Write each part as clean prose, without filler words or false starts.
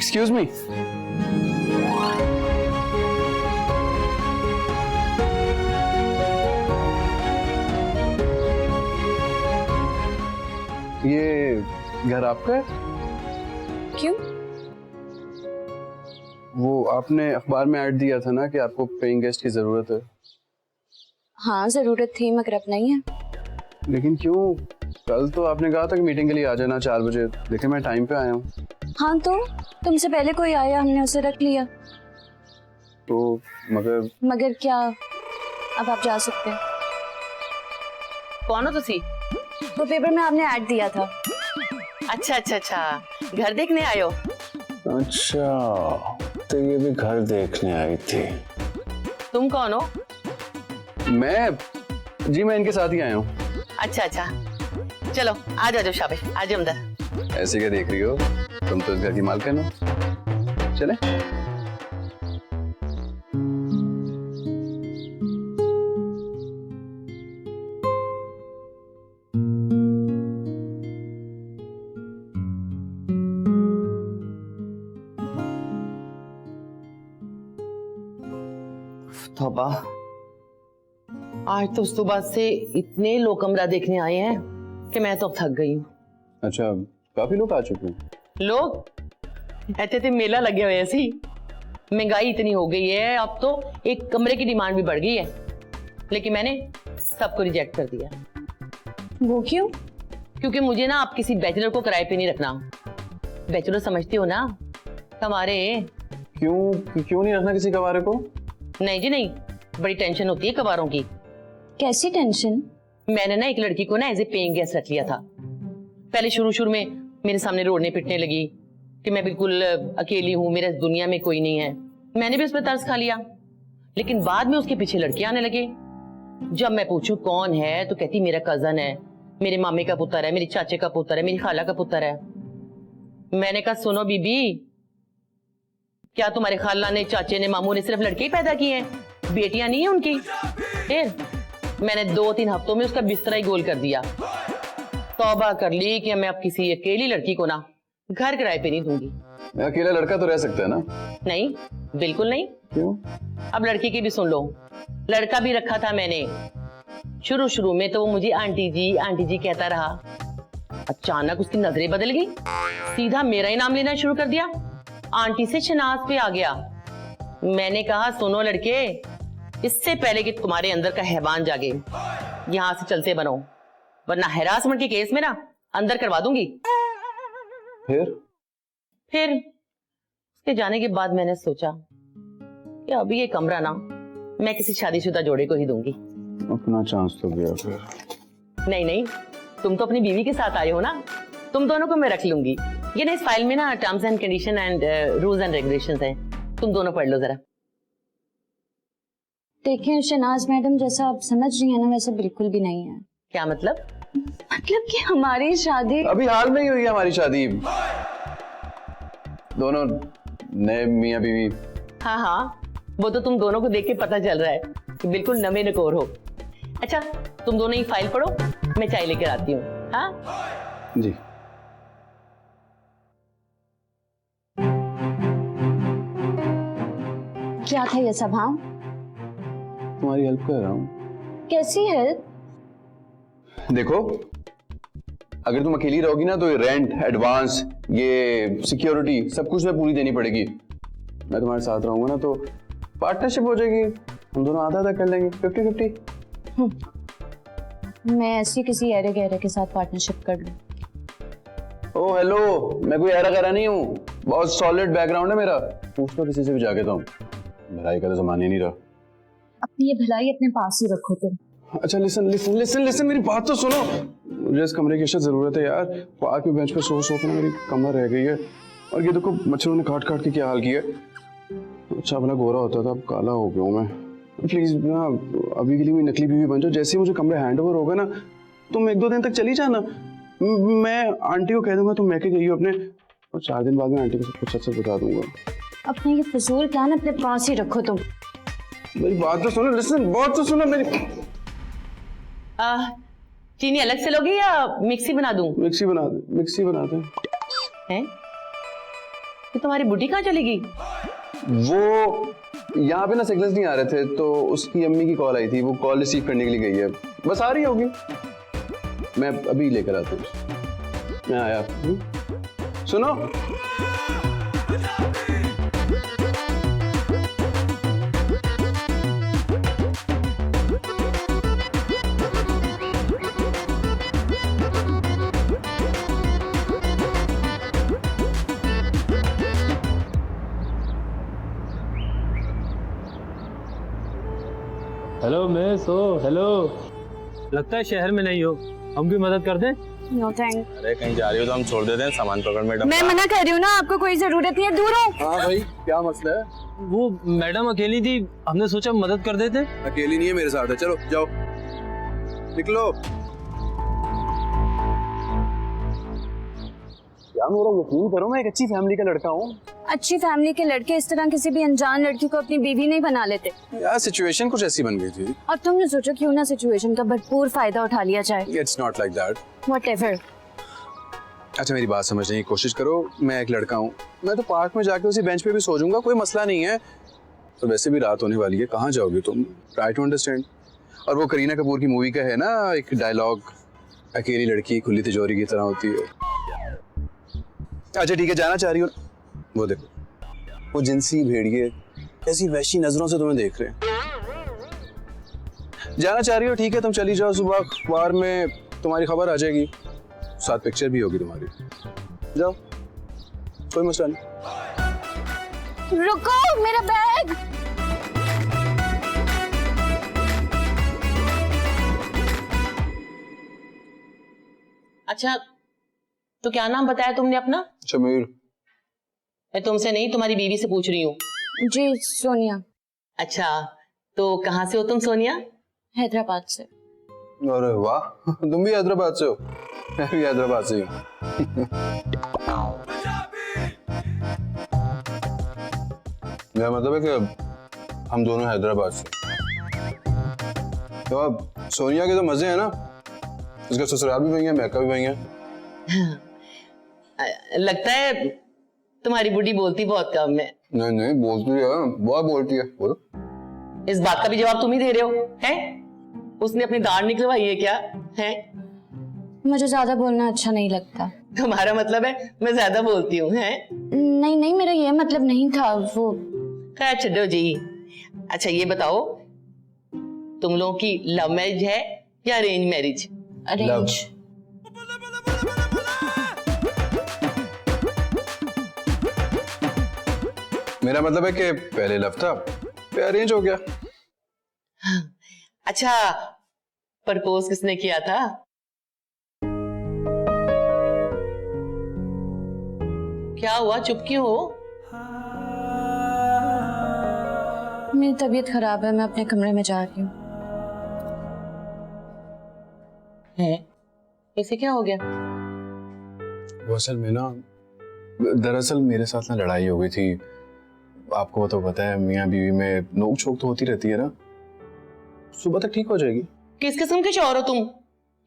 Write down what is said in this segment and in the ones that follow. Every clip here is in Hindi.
Excuse me. ये घर आपका है? क्यों? वो आपने अखबार में ऐड दिया था ना कि आपको पेइंग गेस्ट की जरूरत है। हाँ जरूरत थी मगर अब नहीं है। लेकिन क्यों? कल तो आपने कहा था कि मीटिंग के लिए आ जाना 4 बजे। देखिए मैं टाइम पे आया हूँ। हाँ तो तुमसे पहले कोई आया, हमने उसे रख लिया। तो मगर क्या? अब आप जा सकते हैं। कौन हो तुसी? वो पेपर में आपने ऐड दिया था। अच्छा अच्छा अच्छा, घर देखने आयो? अच्छा, तो ये भी घर देखने आई थी। तुम कौन हो? मैं इनके साथ ही आया हूँ। अच्छा अच्छा, चलो आ जाओ, शाबाश आ जाओ अंदर। ऐसे क्या देख रही हो? तुम तो इस घर की मालकिन हो। चले? तौबा, आज तो सुबह से इतने लोग कमरा देखने आए हैं कि मैं तो अब थक गई हूँ। अच्छा, काफी लोग आ चुके हैं। लोग ऐसे मेला लगे हुए ऐसी। महंगाई इतनी हो गई है, अब तो एक कमरे की डिमांड भी बढ़ गई है, लेकिन मैंने सबको रिजेक्ट कर दिया। वो क्यों? क्योंकि मुझे ना आप किसी बैचलर को किराए पे नहीं रखना। बैचलर समझते हो ना, हमारे। क्यों नहीं रखना किसी कवारे को? नहीं जी नहीं, बड़ी टेंशन होती है कवारों की। कैसी टेंशन? मैंने ना एक लड़की को ना एज ए पेइंग गेस्ट रख लिया था। पहले शुरू में मेरे सामने रोने पिटने लगी कि मैं बिल्कुल अकेली हूँ, मेरे दुनिया में कोई नहीं है। मैंने भी उस पर तरस खा लिया, लेकिन बाद में उसके पीछे लड़के आने लगे। जब मैं पूछूं कौन है तो कहती मेरा कजन है, मेरे मामे का पुत्र है, मेरे चाचे का पुत्र है, मेरी खाला का पुत्र है। मैंने कहा सुनो बीबी, क्या तुम्हारे खाला ने, चाचे ने, मामू ने सिर्फ लड़के ही पैदा किए हैं, बेटियां नहीं है उनकी? फिर मैंने 2-3 हफ्तों में उसका बिस्तरा ही गोल कर दिया। तौबा कर ली कि मैं अब किसी अकेली लड़की को ना घर किराए पे नहीं दूंगी। अकेला लड़का तो रह सकता है ना? नहीं, बिल्कुल नहीं। क्यों? अब लड़की की भी सुन लो। लड़का भी रखा था मैंने। शुरू में तो वो मुझे आंटी जी कहता रहा। अचानक उसकी नजरें बदल गई, सीधा मेरा ही नाम लेना शुरू कर दिया। आंटी से शनाज पे आ गया। मैंने कहा सुनो लड़के, इससे पहले कि तुम्हारे अंदर का हैवान जागे, यहां से चलते बनो, वरना हैरासमेंट के केस में ना अंदर करवा दूंगी। फिर उसके जाने के बाद मैंने सोचा कि अभी ये कमरा ना मैं किसी शादीशुदा जोड़े को ही दूंगी। अपना चांस तो गया फिर। नहीं, तुम तो अपनी बीवी के साथ आए हो ना, तुम दोनों को मैं रख लूंगी। ये ना इस फाइल में ना terms and condition and rules and regulations हैं, तुम दोनों पढ़ लो जरा। देखें शनाज मैडम, जैसा आप समझ रही हैं ना वैसा बिल्कुल भी नहीं है। क्या मतलब? मतलब कि हमारी शादी अभी हाल में ही हुई है हमारी शादी। दोनों नए मियां बीवी। हाँ, वो तो तुम दोनों को देख के पता चल रहा है कि बिल्कुल नवे नकोर हो। अच्छा, तुम दोनों ही फाइल पढ़ो, मैं चाय लेकर आती हूँ। हाँ जी। क्या था ये सब? हाँ, तुम्हारी हेल्प कर रहा हूँ। कैसी हेल्प? देखो, अगर तुम अकेली रहोगी ना तो ये रेंट, एडवांस, ये सिक्योरिटी सब कुछ में पूरी देनी पड़ेगी। मैं तुम्हारे साथ रहूंगा ना तो पार्टनरशिप हो जाएगी, हम दोनों आधा आधा कर लेंगे, 50-50। मैं ऐसी किसी ऐरे गहरे के साथ पार्टनरशिप कर लूं? ओ हेलो, मैं कोई ऐरा गहरा नहीं हूँ, बहुत सॉलिड बैकग्राउंड है मेरा। पूछ लो किसी से भी जाके, तुम भलाई का तो जमाना ही नहीं रहा। अपनी ये भलाई अपने पास ही रखो तुम। अच्छा लिसन, मेरी बात तो सुनो। मुझे इस कमरे की अशद जरूरत है यार। पार्क में बेंच पे सो के ना मेरी कमर रह गई है, और ये देखो मच्छरों ने काट के क्या हाल किया। अच्छा भला गोरा होता था, अब काला हो गया हूँ मैं। प्लीज ना अभी के लिए भी नकली बीवी बन जाओ। जैसे ही मुझे कमरे हैंड ओवर होगा ना, तुम 1-2 दिन तक चली जाना। मैं आंटी को कह दूंगा तुम मैके गई हो अपने, और 4 दिन बाद में आंटी को सब कुछ सच बता दूंगा। अपने ये फजूल प्लान अपने पास ही रखो तुम। मेरी बात तो सुनो, लिसन, बहुत तो सुनो मेरी। चीनी अलग से लोगी या मिक्सी बना दूं? मिक्सी बना दे। हैं? कि तुम्हारी बुढ़ी कहाँ चली गई? वो यहाँ पे ना सिग्नल्स नहीं आ रहे थे, तो उसकी अम्मी की कॉल आई थी, वो कॉल रिसीव करने के लिए गई है, बस आ रही होगी। मैं अभी लेकर आता हूँ। मैं आया। सुनो, हेलो मिस, ओ हेलो। लगता है शहर में नहीं हो, हम भी मदद कर दें? No thank. अरे कहीं जा रही हो तो हम छोड़ देते हैं, सामान पकड़ मैडम। मैं मना कर रही हूँ ना, आपको कोई जरूरत नहीं है, दूर हो। हाँ भाई, क्या मसला है? वो मैडम अकेली थी, हमने सोचा मदद कर देते। अकेली नहीं है, मेरे साथ है, चलो जाओ, निकलो। यार मेरा यकीन करो, मैं एक अच्छी फैमिली का लड़का हूँ। अच्छी फैमिली के लड़के इस तरह किसी भी अनजान लड़की को अपनी बीवी नहीं बना लेते। यार सिचुएशन कुछ ऐसी बन गई थी। और तुमने सोचा क्यों ना सिचुएशन का भरपूर फायदा उठा लिया जाए। It's not like that. Whatever. अच्छा मेरी बात समझने की कोशिश करो, मैं एक लड़का हूँ, मैं तो पार्क में जाके उसी बेंच पे भी सो जाऊंगा, कोई मसला नहीं है। तो वैसे भी रात होने वाली है, कहाँ जाओगे तुम? Try to understand. और वो करीना कपूर की मूवी का है ना एक डायलॉग, अकेली लड़की खुली तिजोरी की तरह होती है। अच्छा ठीक है, जाना चाह रही हो? वो देखो, वो जिनसी भेड़िए ऐसी वैसी नजरों से तुम्हें देख रहे हैं। जाना चाह रही हो, ठीक है, तुम चली जाओ, सुबह अखबार में तुम्हारी खबर आ जाएगी, साथ पिक्चर भी होगी तुम्हारी। जाओ, कोई मसला नहीं। रुको, मेरा बैग। अच्छा, तो क्या नाम बताया तुमने अपना? शमीर। मैं तुमसे नहीं, तुम्हारी बीवी से पूछ रही हूँ। जी सोनिया। अच्छा, तो कहाँ से हो तुम सोनिया? हैदराबाद से। अरे वाह, तुम भी हैदराबाद से हो? मैं भी हैदराबाद से हूँ। मेरा मतलब है कि हम दोनों हैदराबाद से। तो अब सोनिया के तो मजे हैं ना, इसका ससुराल भी वही है, मैका भी वही है। लगता है तुम्हारी बुढ़ी बोलती बहुत कम है। नहीं नहीं, बोलती है, बहुत बोलती है। बोलो। इस बात का भी जवाब तुम ही दे रहे हो, हैं? उसने अपनी दाढ़ निकलवाई है क्या? हैं? मुझे ज्यादा बोलना अच्छा नहीं लगता। तुम्हारा मतलब है मैं ज्यादा बोलती हूँ, हैं? नहीं नहीं, मेरा ये मतलब नहीं था। वो खैर छोड़ो जी। अच्छा ये बताओ, तुम लोगों की लव मैरिज है या अरेंज मैरिज? अरेंज। मेरा मतलब है कि पहले लव था, फिर अरेंज हो गया। अच्छा, प्रपोज किसने किया था? क्या हुआ, चुप क्यों हो? मेरी तबीयत खराब है, मैं अपने कमरे में जा रही हूँ। है? इसे क्या हो गया? वो असल में ना, दरअसल मेरे साथ ना लड़ाई हो गई थी। आपको तो पता है, मियाँ बीवी में नोक झोंक तो होती रहती है ना, सुबह तक ठीक हो जाएगी। किस किस्म के शौहर हो तुम?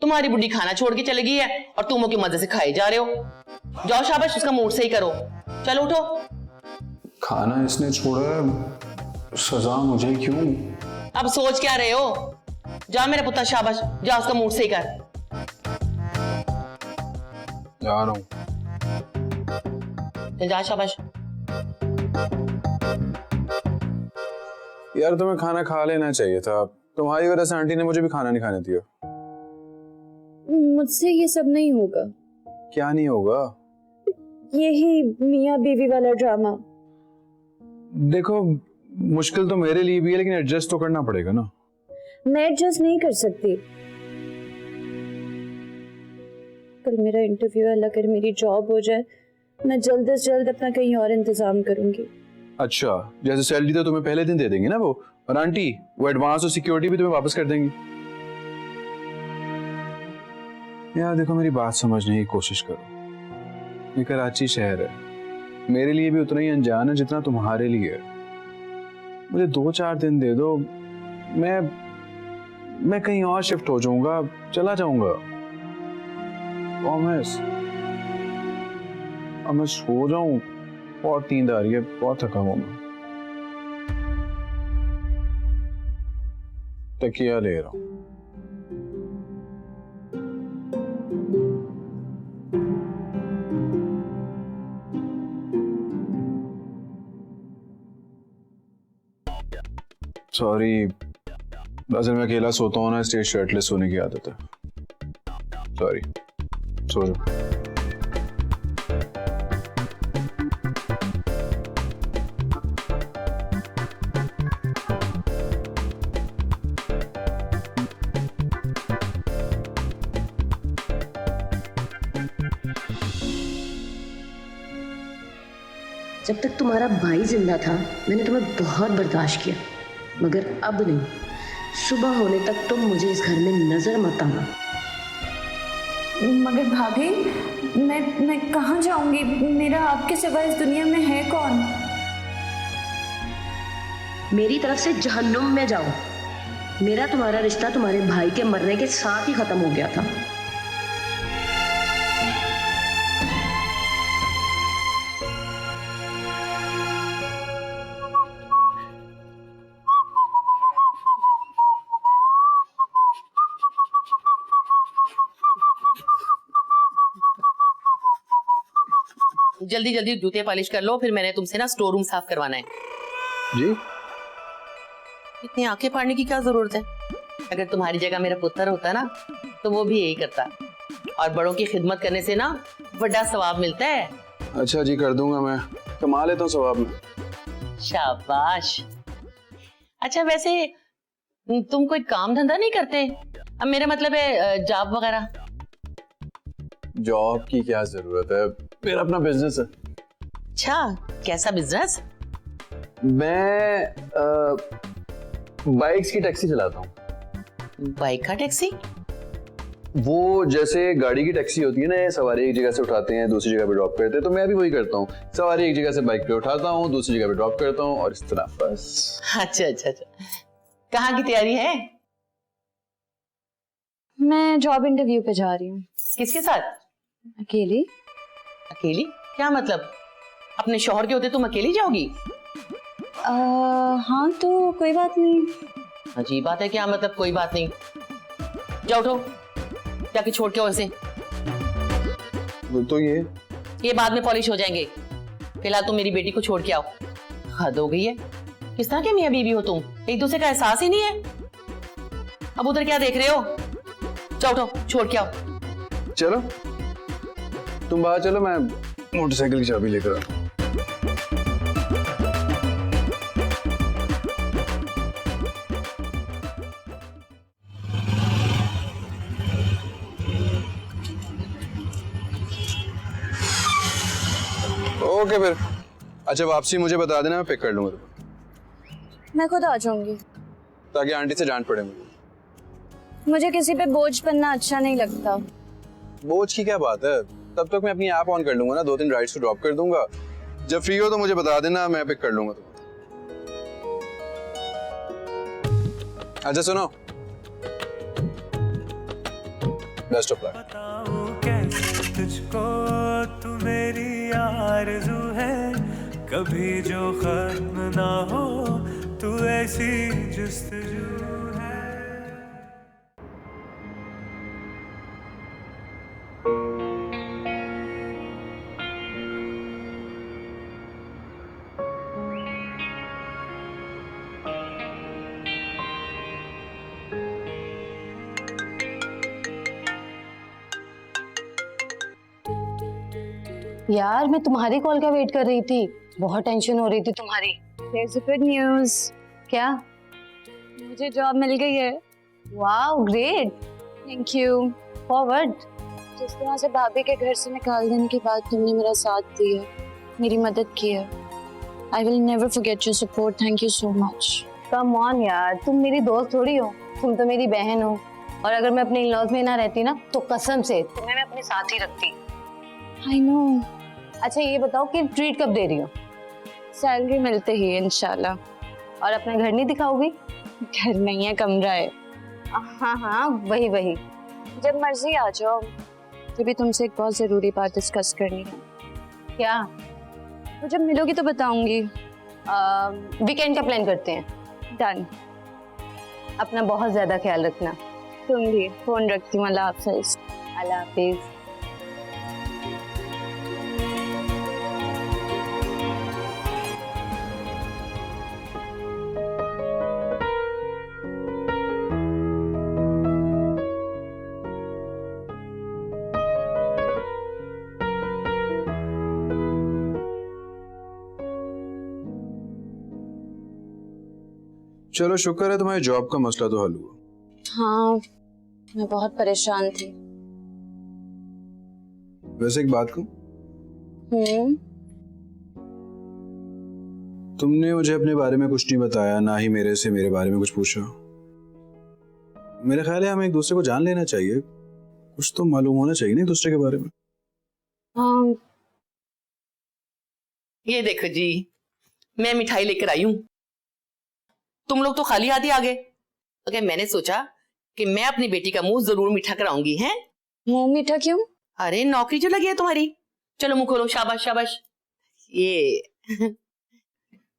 तुम्हारी बुढ़ी खाना छोड़ के चली गई है और तुम के मजे से खाए जा रहे हो। जाओ शाबाश, उसका मूड सही करो। चलो उठो। खाना इसने छोड़ा है, सजा मुझे क्यों? अब सोच क्या रहे हो? जा मेरा पुत्र, शाबाश, जा उसका मूड सही कर। जा रहा हूँ। चल जा, शाबाश। यार तुम्हें खाना खा लेना चाहिए था, तुम्हारी वजह से आंटी ने मुझे भी खाना नहीं खाने दिया। मुझसे ये सब नहीं होगा। क्या नहीं होगा? यही मियाँ बीवी वाला ड्रामा। देखो, मुश्किल तो मेरे लिए भी है, लेकिन एडजस्ट तो करना पड़ेगा ना। मैं एडजस्ट नहीं कर सकती। कल मेरा इंटरव्यू है, अगर मेरी जॉब हो जाए, मैं जल्द से जल्द अपना कहीं और इंतजाम करूंगी। अच्छा, जैसे सैलरी तो तुम्हें पहले दिन दे देंगे ना वो, और आंटी वो एडवांस और सिक्योरिटी भी तुम्हें वापस कर देंगी। यार देखो, मेरी बात समझने की कोशिश करो। ये कराची शहर है, मेरे लिए भी उतना ही अनजान है जितना तुम्हारे लिए है। मुझे 2-4 दिन दे दो, मैं कहीं और शिफ्ट हो जाऊंगा, चला जाऊंगा। और मैं सो जाऊं बहुत नींद आ रही है, बहुत थका हुआ मैं। तकिया ले रहा हूँ। सॉरी, असल में अकेला सोता हूँ ना, इसलिए शर्टलेस सोने की आदत है। सॉरी, सो जाओ। जब तक तुम्हारा भाई जिंदा था मैंने तुम्हें बहुत बर्दाश्त किया, मगर अब नहीं। सुबह होने तक तुम मुझे इस घर में नजर मत आना। मगर भाभी, मैं कहाँ जाऊंगी? मेरा आपके सिवा इस दुनिया में है कौन? मेरी तरफ से जहन्नुम में जाओ। मेरा तुम्हारा रिश्ता तुम्हारे भाई के मरने के साथ ही खत्म हो गया था। जल्दी जल्दी जूते पॉलिश कर लो, फिर मैंने तुमसे ना स्टोर रूम साफ करवाना है। जी? इतनी आंखें फाड़ने की क्या जरूरत है? अगर तुम्हारी जगह मेरा पुत्र होता ना तो वो भी यही करता। और बड़ों की खिदमत करने से ना बड़ा सवाब मिलता है। अच्छा जी, कर दूंगा मैं, कमा लेता हूँ सवाब में। शाबाश। अच्छा वैसे तुम कोई काम धंधा नहीं करते? अब मेरा मतलब है जॉब वगैरह। जॉब की क्या जरूरत है, मेरा अपना बिजनेस है। अच्छा, कैसा बिजनेस? मैं बाइक्स की टैक्सी चलाता हूँ। बाइक का टैक्सी? वो जैसे गाड़ी की टैक्सी होती है ना, ये सवारी एक जगह से उठाते हैं दूसरी जगह पे ड्रॉप करते हैं, तो मैं भी वही करता हूँ। सवारी एक जगह से बाइक पे उठाता हूँ, दूसरी जगह पे ड्रॉप करता हूँ, और इस तरह बस। अच्छा अच्छा अच्छा, कहाँ की तैयारी है? मैं जॉब इंटरव्यू पे जा रही हूँ। किसके साथ? अकेली। अकेली? क्या मतलब? अपने शौहर के होते तुम अकेली जाओगी? हाँ तो कोई बात नहीं। अजीब बात है। क्या मतलब कोई बात नहीं? जाओ उठो, जाके छोड़ के आओ इसे। तो ये बाद में पॉलिश हो जाएंगे, फिलहाल तुम मेरी बेटी को छोड़ के आओ। हद हो गई है, किस तरह के मियां बीवी हो तुम? एक दूसरे का एहसास ही नहीं है। अब उधर क्या देख रहे हो? जाओ उठो, छोड़ के आओ। चलो तुम बाहर चलो, मैं मोटरसाइकिल की चाबी लेकर आता हूँ। ओके फिर, अच्छा वापसी मुझे बता देना, मैं पिक कर लूंगा तुम्हें। मैं खुद आ जाऊंगी, ताकि आंटी से डांट पड़े मुझे। मुझे किसी पे बोझ बनना अच्छा नहीं लगता। बोझ की क्या बात है, तब तक मैं अपनी ऐप ऑन कर लूंगा ना, 2-3 राइड्स को ड्रॉप कर दूंगा। जब फ्री हो तो मुझे बता देना, मैं पिक कर लूंगा तुम्हें। अच्छा सुनो, बेस्ट ऑफ लक। बताऊं कैसे तुझको तू मेरी आरज़ू है, कभी जो खत्म ना हो, तू ऐसी जुस्तजू है। यार मैं तुम्हारी कॉल का वेट कर रही थी, बहुत टेंशन हो रही थी तुम्हारी। There's a good news. क्या? मुझे जॉब मिल गई है। Wow great, thank you. Forward. जिस तरह से भाभी के घर से निकाल देने के बाद तुमने मेरा साथ दिया, मेरी मदद की है, I will never forget your support. Thank you so much. Come on यार, तुम मेरी दोस्त थोड़ी हो, तुम तो मेरी बहन हो। और अगर मैं अपने इन-लॉज में ना रहती ना तो कसम से तुम्हें मैं अपने साथ ही रखती। I know. अच्छा ये बताओ कि ट्रीट कब दे रही हो? सैलरी मिलते ही इंशाल्लाह। और अपना घर नहीं दिखाओगी? घर नहीं है, कमरा है। हाँ हाँ वही वही। जब मर्जी आ जाओ। तभी तुमसे एक बहुत जरूरी बात डिस्कस करनी है। क्या? तो जब मिलोगी तो बताऊंगी। वीकेंड का प्लान करते हैं। डन। अपना बहुत ज्यादा ख्याल रखना। तुम भी। फोन रखती हूँ। अल्लाह हाफिज। अल्लाह हाफिज। चलो शुक्र है तुम्हारे जॉब का मसला तो हल हुआ। हाँ, मैं बहुत परेशान थी। वैसे एक बात कहूं, तुमने मुझे अपने बारे में कुछ नहीं बताया, ना ही मेरे से मेरे बारे में कुछ पूछा। मेरा ख्याल है हमें एक दूसरे को जान लेना चाहिए, कुछ तो मालूम होना चाहिए ना एक दूसरे के बारे में। हाँ, ये देखो जी, मैं मिठाई लेकर आई हूं। तुम लोग तो खाली हाथ ही आ गए। तो मैंने सोचा कि मैं अपनी बेटी का मुंह जरूर मीठा कराऊंगी। हैं? मुंह मीठा क्यों? अरे नौकरी जो लगी है तुम्हारी। चलो मुंह खोलो। शाबाश शाबाश। ये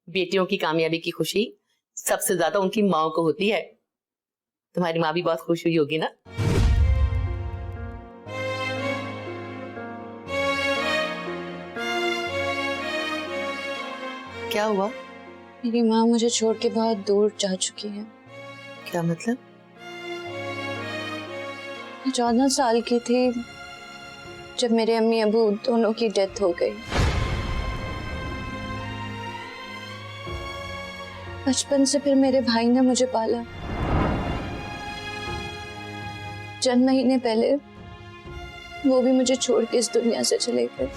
बेटियों की कामयाबी की खुशी सबसे ज्यादा उनकी माँ को होती है। तुम्हारी माँ भी बहुत खुश हुई होगी ना। क्या हुआ? मेरी माँ मुझे छोड़ के बहुत दूर जा चुकी है। क्या मतलब? मैं 14 साल की थी जब मेरे अम्मी अबू दोनों की डेथ हो गई। बचपन से फिर मेरे भाई ने मुझे पाला। चंद महीने पहले वो भी मुझे छोड़ के इस दुनिया से चले गए।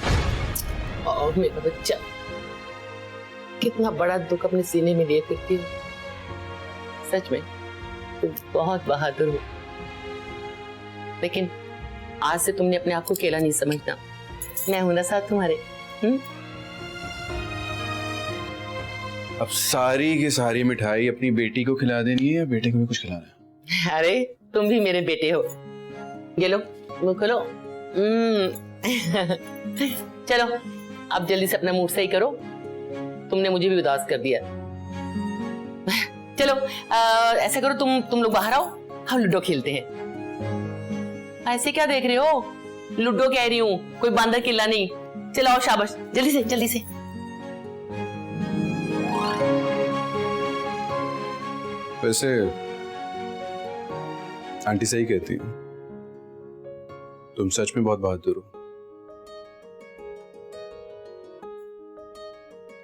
और मेरा बच्चा, कितना बड़ा दुख अपने सीने में लिए फिरती हो। सच में तुम बहुत बहादुर हो। लेकिन आज से तुमने अपने आप को अकेला नहीं समझना। मैं हूं ना साथ तुम्हारे। अब सारी की सारी मिठाई अपनी बेटी को खिला देनी है या बेटे को भी कुछ खिलाना है? अरे तुम भी मेरे बेटे हो। ये लो मुंह खोलो। चलो अब जल्दी से अपना मूड सही करो। तुमने मुझे भी उदास कर दिया। चलो ऐसा करो, तुम लोग बाहर आओ, हम लूडो खेलते हैं। ऐसे क्या देख रहे हो? लूडो कह रही हूँ, कोई बांदर किला नहीं। चलो आओ, शाबाश, जल्दी से जल्दी से। वैसे आंटी सही कहती है, तुम सच में बहुत बहादुर हो।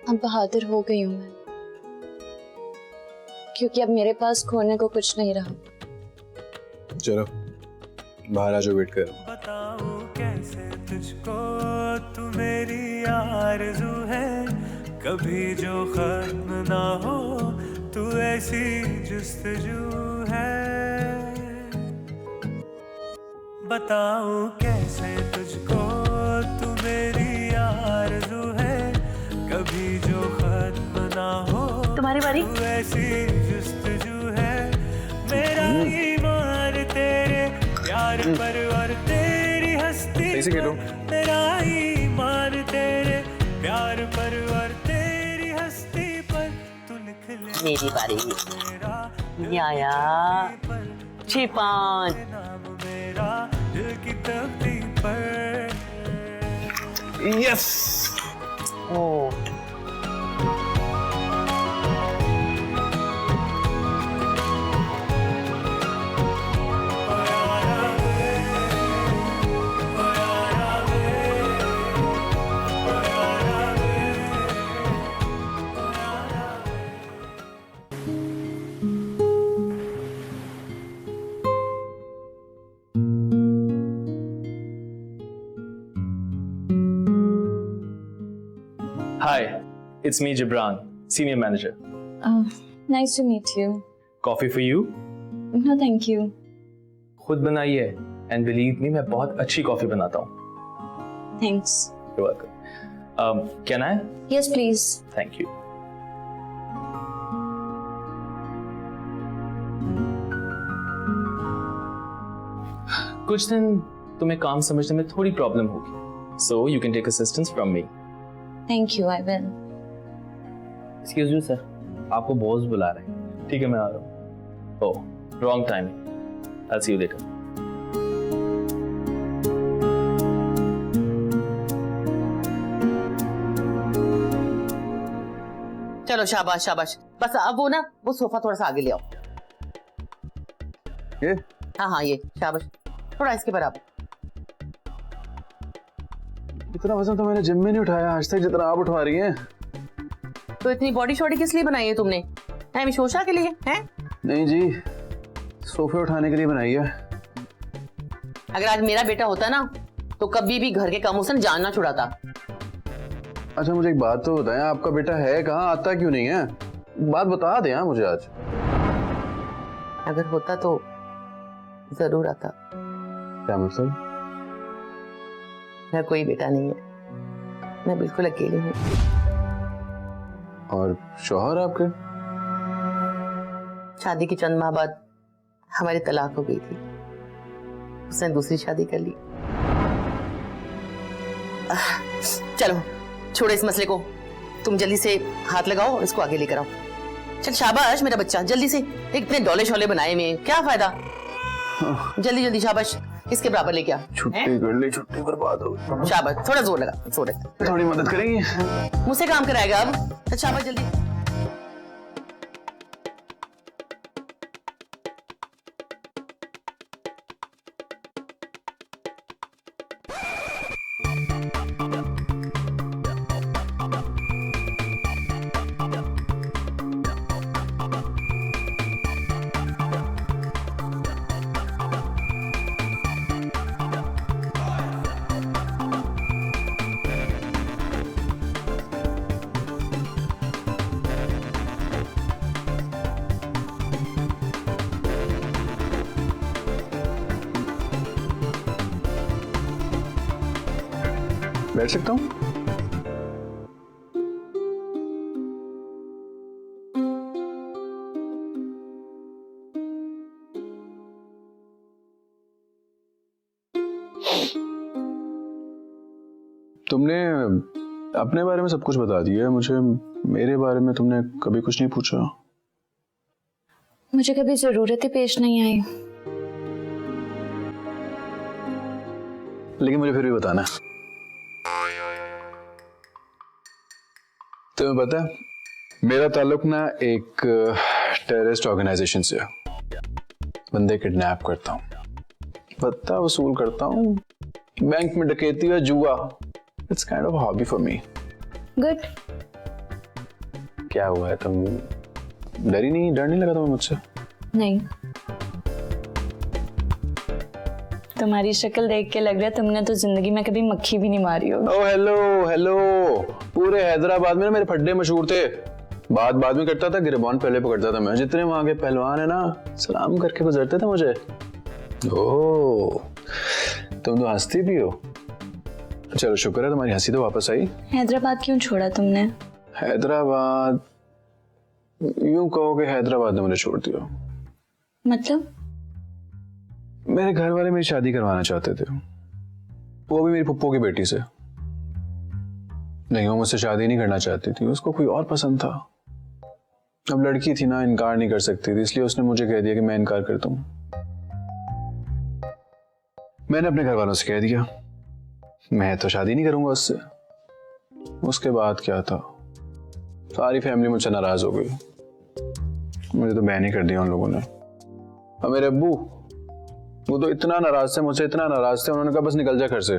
अब बहादुर हो गई हूं मैं, क्योंकि अब मेरे पास खोने को कुछ नहीं रहा। चलो बाहर आ जाओ, वेट कर। बताऊं कैसे तुझको, तू मेरी आरज़ू है, कभी जो खत्म ना हो, तू ऐसी जुस्तजू है। बताऊं कैसे तुझको, तू मेरी आरज़ू है, कभी जो खत्म ना हो, तुम्हारी बारी। तू ऐसी जुस्तजू है। मेरा ईमान तेरे प्यार पर और तेरी हस्ती सही से खेलो। पर, मेरा ईमान तेरे प्यार पर और तेरी हस्ती पर, तू लिख ले मेरी बारी। मेरा ये आया 6-5। नाम मेरा दिल की तख्ती पर। Yes. Oh Hi, it's me, Gibran, Senior Manager. Nice to meet you. Coffee for you? No, thank you. खुद बनाई है, and believe me, मैं बहुत अच्छी कॉफी बनाता हूँ. Thanks. You're welcome. Can I? Yes, please. Thank you. कुछ दिन तुम्हें काम समझने में थोड़ी प्रॉब्लम होगी, so you can take assistance from me. Thank you, I will. Excuse me sir, आपको बॉस बुला रहे हैं। ठीक है, मैं आ रहा हूँ। Oh, wrong time. I see you later. चलो शाबाश शाबाश, बस अब वो सोफा थोड़ा सा आगे ले आओ। ये हाँ ये शाबाश, थोड़ा इसके बराबर। इतना वजन तो मैंने जिम में नहीं उठाया आज तक जितना आप उठा रही हैं। तो इतनी बॉडी शॉडी किस लिए बनाई है तुमने? शोशा के लिए हैं? नहीं जी, सोफे उठाने के लिए बनाई है। अगर आज मेरा बेटा होता ना तो कभी भी घर के कामों से जान ना छुड़ाता। अच्छा मुझे एक बात तो बताएं, आपका बेटा है कहाँ, आता क्यों नहीं है? बात बता दें मुझे आज। अगर होता तो जरूर आता। क्या मतलब? मेरा कोई बेटा नहीं है, मैं बिल्कुल अकेली हूँ। और शौहर आपके? शादी के चंद माह बाद हमारी तलाक हो गई थी, उसने दूसरी शादी कर ली। चलो छोड़ो इस मसले को, तुम जल्दी से हाथ लगाओ और इसको आगे लेकर आओ। चल शाबाश मेरा बच्चा, जल्दी से। इतने डोले शोले बनाए में क्या फायदा? जल्दी जल्दी शाबाश, इसके बराबर लेके आ। छुट्टी कर ली, छुट्टी बर्बाद हो गई। शाबाश, थोड़ा जोर लगा, जोर लगा। थोड़ी मदद करेंगी? मुझसे काम कराएगा अब। चल शाबाश जल्दी। बैठ सकता हूँ? तुमने अपने बारे में सब कुछ बता दिया मुझे, मेरे बारे में तुमने कभी कुछ नहीं पूछा। मुझे कभी जरूरत ही पेश नहीं आई। लेकिन मुझे फिर भी बताना। तुम्हें पता है, मेरा ताल्लुक ना एक टेररिस्ट ऑर्गेनाइजेशन से है। बंदे किडनैप करता हूँ, पत्ता वसूल करता हूँ, बैंक में डकैती या जुआ। It's kind of hobby for me. Good. क्या हुआ है, तुम डर नहीं लगा तुम्हें मुझसे? नहीं, तुम्हारी शक्ल देख के लग रहा है तुमने तो जिंदगी में कभी मक्खी भी नहीं मारी होगी। ओह हेलो हेलो, पूरे हैदराबाद में ना मेरे फड्डे मशहूर थे। बाद में करता था, गिरबान पहले पकड़ता था मैं। जितने वहां के पहलवान है ना, सलाम करके गुजरते थे मुझे। ओह, तुम तो हंसती भी हो। चलो शुक्र है तुम्हारी हंसी तो वापस आई। हैदराबाद क्यों छोड़ा तुमने? हैदराबाद, यूं कहो कि हैदराबाद ने मुझे छोड़ दिया। मतलब? मेरे घर वाले मेरी शादी करवाना चाहते थे, वो भी मेरी पुप्पो की बेटी से। नहीं, वो मुझसे शादी नहीं करना चाहती थी, उसको कोई और पसंद था। अब लड़की थी ना, इनकार नहीं कर सकती थी, इसलिए उसने मुझे कह दिया कि मैं इनकार करता हूं। मैंने अपने घर वालों से कह दिया मैं तो शादी नहीं करूंगा उससे। उसके बाद क्या था, सारी फैमिली मुझसे नाराज हो गई। मुझे तो बैन ही कर दिया उन लोगों ने। और मेरे अब्बू, वो तो इतना नाराज थे मुझसे, इतना नाराज थे, उन्होंने कहा बस निकल जा घर से।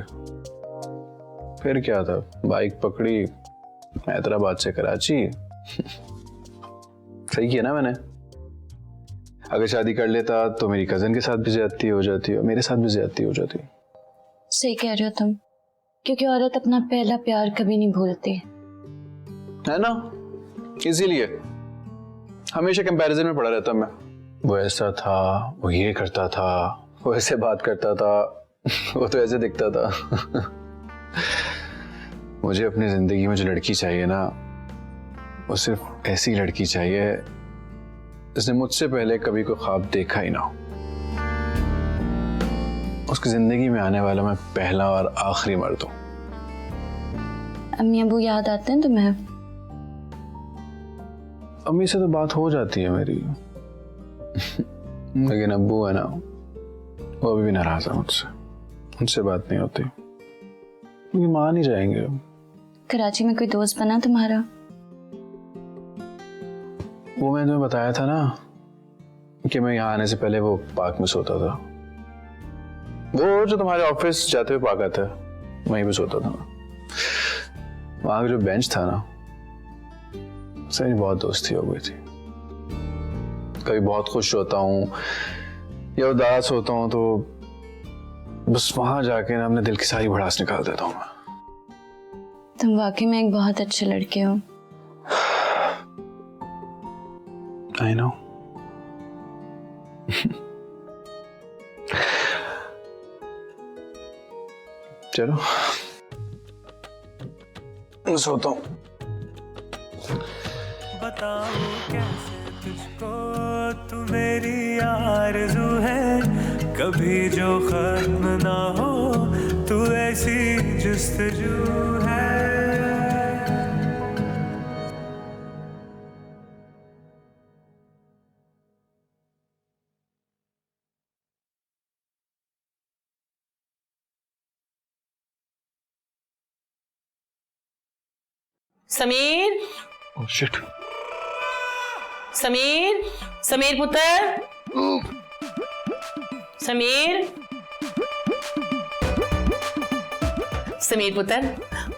फिर क्या था, बाइक पकड़ी, हैदराबाद से कराची। सही किया ना मैंने। अगर शादी कर लेता तो मेरी कजन के साथ भी ज्यादती हो जाती और मेरे साथ भी ज्यादती हो जाती। सही कह रहे हो तुम, क्योंकि औरत अपना पहला प्यार कभी नहीं भूलती है ना। इसीलिए हमेशा कंपैरिजन में पड़ा रहता मैं। वो ऐसा था, वो ये करता था, वो ऐसे बात करता था, वो तो ऐसे दिखता था। मुझे अपनी जिंदगी में जो लड़की चाहिए ना, वो सिर्फ ऐसी लड़की चाहिए जिसने मुझसे पहले कभी कोई ख्वाब देखा ही ना हो। उसकी जिंदगी में आने वाला मैं पहला और आखिरी मर्द हूं। अम्मी अबू याद आते हैं तुम्हें? अम्मी से तो बात हो जाती है मेरी, लेकिन अब्बू है ना, वो अभी भी नाराज है मुझसे, उनसे बात नहीं होती। लेकिन मान ही जाएंगे। कराची में कोई दोस्त बना तुम्हारा? वो मैंने तुम्हें बताया था ना कि मैं यहाँ आने से पहले वो पार्क में सोता था। वो जो तुम्हारे ऑफिस जाते हुए पार्क आता है, वहीं पे सोता था। वहां का जो बेंच था ना, उससे मेरी बहुत दोस्ती हो गई थी। कभी बहुत खुश होता हूँ या उदास होता हूँ तो बस वहां जाके ना अपने दिल की सारी भड़ास निकाल देता हूँ मैं। तुम वाकई में एक बहुत अच्छे लड़के हो। I know. चलो मैं सोता हूँ। बताऊं कैसे तुझको, तू मेरी आरज़ू है, कभी जो खत्म ना हो, तू ऐसी जुस्तजू है। Sameer, Oh shit. समीर, समीर पुत्र, समीर, समीर पुत्र,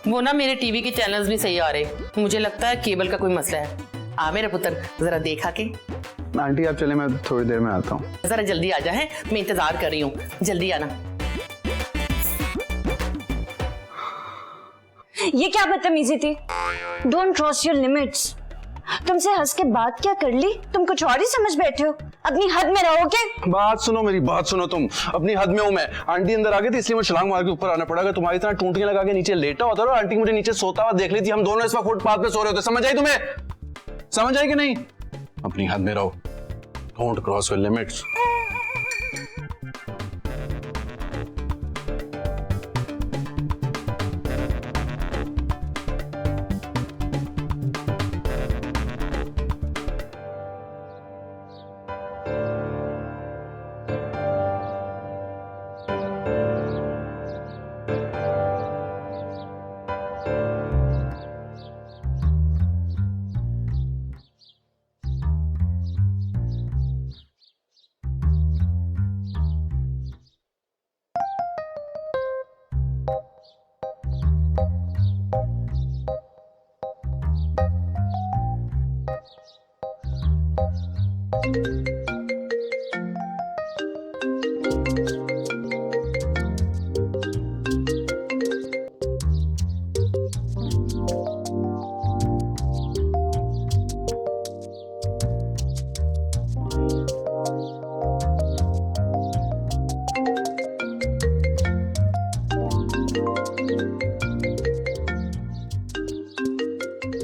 वो ना मेरे टीवी के चैनल्स नहीं सही आ रहे। मुझे लगता है केबल का कोई मसला है। आ मेरा पुत्र, जरा देखा के। आंटी आप चले, मैं थोड़ी देर में आता हूँ। जरा जल्दी आ जा, है मैं इंतजार कर रही हूँ, जल्दी आना। ये क्या बदतमीजी थी? Don't cross your limits. तुमसे हंस के बात क्या कर ली? तुम कुछ और ही समझ बैठे हो। अपनी हद में रहोगे। बात सुनो, मेरी बात सुनो। तुम अपनी हद में हो। मैं आंटी अंदर आ गई थी इसलिए मुझे छलांग मार के ऊपर आना पड़ा। तुम्हारी तरह टूंटियां लगा के नीचे लेटा होता और आंटी मुझे नीचे सोता हुआ देख ली थी। हम दोनों इस वक्त फुटपाथ पे सो रहे होते। समझ आई तुम्हें? समझ आई कि नहीं? अपनी हद में रहो। Don't cross your limits.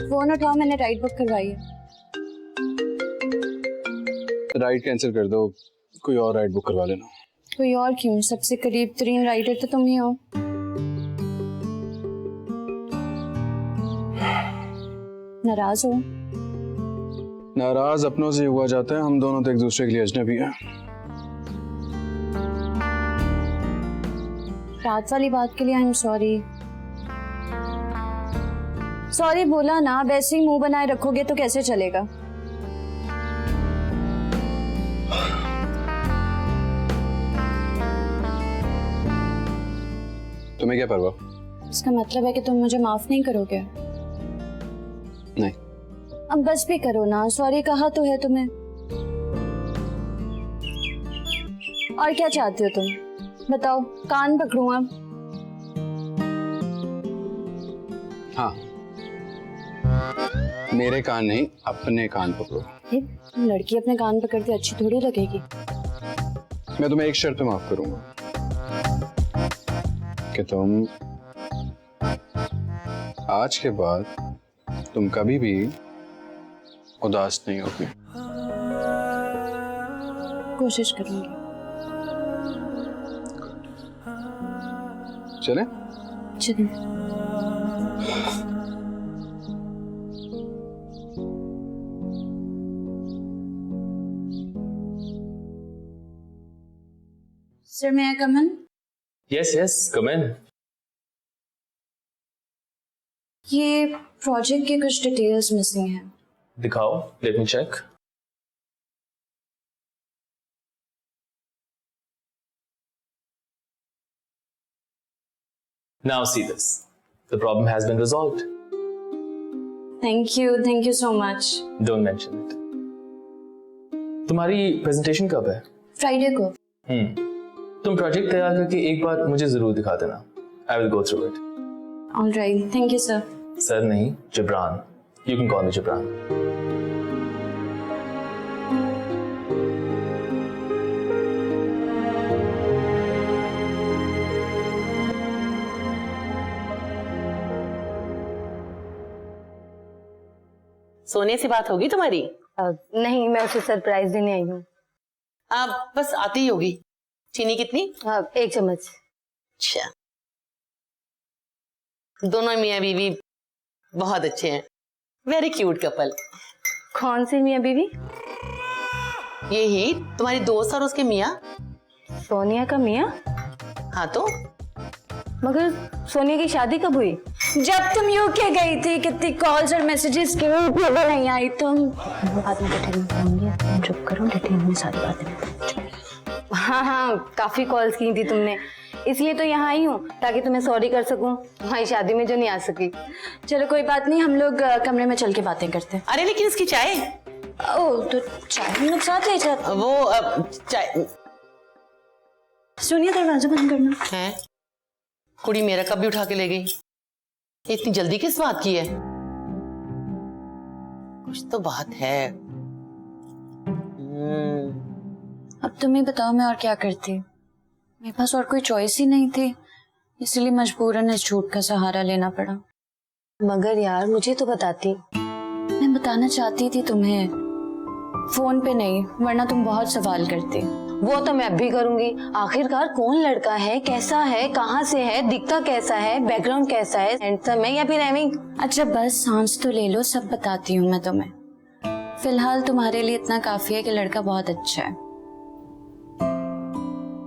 Phone उठाओ, मैंने राइड बुक करवाई है। राइड कैंसिल कर दो, कोई और राइड बुक करवा लेना। कोई और क्यों? सबसे करीब तरीन राइडर तो तुम ही हो। नाराज हो? नाराज अपनों से हुआ जाता है। हम दोनों तो एक दूसरे के लिए अजनबी हैं। रात वाली बात के लिए आई एम सॉरी। सॉरी बोला ना, अब ऐसे ही मुंह बनाए रखोगे तो कैसे चलेगा? तुम्हें क्या परवाह? इसका मतलब है कि तुम मुझे माफ नहीं करोगे? नहीं। अब बस भी करो ना, सॉरी कहा तो है तुम्हें। और क्या चाहते हो तुम? बताओ, कान पकड़ूं अब? हाँ, मेरे कान नहीं, अपने कान पकड़ो। लड़की अपने कान पकड़ते अच्छी थोड़ी लगेगी। मैं तुम्हें एक शर्त पे माफ करूंगा कि तुम आज के बाद तुम कभी भी उदास नहीं होगी। कोशिश करूंगी। चले? चलिए। सर मैं कमन Yes, yes, come in. ये प्रोजेक्ट के कुछ डिटेल्स मिसिंग हैं। दिखाओ, let me check. Now see this. The problem has been resolved. Thank you so much. Don't mention it. तुम्हारी प्रेजेंटेशन कब है? फ्राइडे को। तुम प्रोजेक्ट तैयार करके एक बार मुझे जरूर दिखा देना. I will go through it. Alright, thank you sir. Sir नहीं, Jibran. You can call me Jibran. सोने से बात होगी तुम्हारी? नहीं, मैं उसे सरप्राइज देने आई हूँ। आप बस आती ही होगी। चीनी कितनी? 1 चम्मच। अच्छा, दोनों मियाँ बीवी बहुत अच्छे हैं। Very cute couple. कौन सी मियाँ बीवी? यही तुम्हारी दोस्त और उसके मियाँ। सोनिया का मियाँ? हाँ तो मगर सोनिया की शादी कब हुई? जब तुम यूके गई थी कितनी कॉल्स और मैसेजेस की नहीं आई तुम। बात में डिटेल में बताऊंगी, तुम चुप करो, डिटेल में सारी बातें। हाँ, काफी कॉल्स की थी तुमने, इसलिए तो यहाँ आई हूँ ताकि तुम्हें सॉरी कर सकूं तुम्हारी शादी में जो नहीं आ सकी। चलो कोई बात नहीं, हम लोग कमरे में चल के बातें करते हैं। अरे लेकिन इसकी चाय। ओह तो चाय हम लोग साथ ले जाते। वो चाय। सोनिया दरवाजा बंद करना। है कुड़ी मेरा कब भी उठा के ले गई। इतनी जल्दी किस बात की है? कुछ तो बात है। अब तुम ही बताओ मैं और क्या करती। मेरे पास और कोई चॉइस ही नहीं थी, इसलिए मजबूरन इस झूठ का सहारा लेना पड़ा। मगर यार मुझे तो बताती। मैं बताना चाहती थी तुम्हें, फोन पे नहीं, वरना तुम बहुत सवाल करती। वो तो मैं अब भी करूंगी। आखिरकार कौन लड़का है, कैसा है, कहाँ से है, दिखता कैसा है, बैकग्राउंड कैसा है, हैंडसम है या फिर एमिंग? अच्छा बस सांस तो ले लो, सब बताती हूँ मैं तुम्हें। फिलहाल तुम्हारे लिए इतना काफी है कि लड़का बहुत अच्छा है।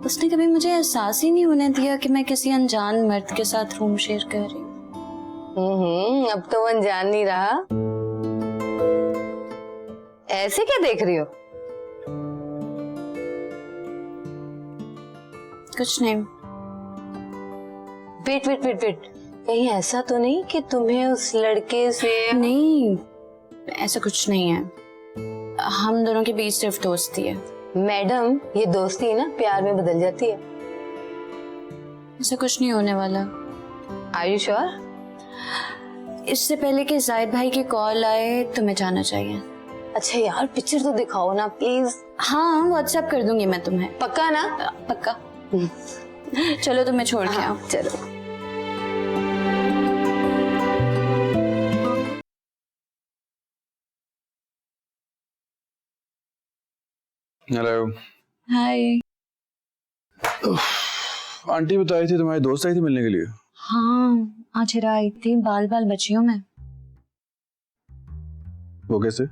उसने कभी मुझे एहसास ही नहीं होने दिया कि मैं किसी अनजान मर्द के साथ रूम शेयर कर रही हूँ। अब तो वो अनजान नहीं रहा। ऐसे क्या देख रही हो? कुछ नहीं। वेट, कहीं ऐसा तो नहीं कि तुम्हें उस लड़के से? नहीं, ऐसा कुछ नहीं है। हम दोनों के बीच सिर्फ दोस्ती है। मैडम, ये दोस्ती ना प्यार में बदल जाती है। ऐसा कुछ नहीं होने वाला। Are you sure? इससे पहले कि जाहिद भाई की कॉल आए तुम्हें जाना चाहिए। अच्छा यार, पिक्चर तो दिखाओ ना प्लीज। हाँ, व्हाट्सएप कर दूंगी मैं तुम्हें। पक्का ना? पक्का। चलो तुम्हें छोड़ के आओ। चलो। हेलो। हाय। आंटी बताई थी तुम्हारी दोस्त आई थी मिलने के लिए। हाँ, आज हिरा आई थी, बाल बचियों में। वो कैसे?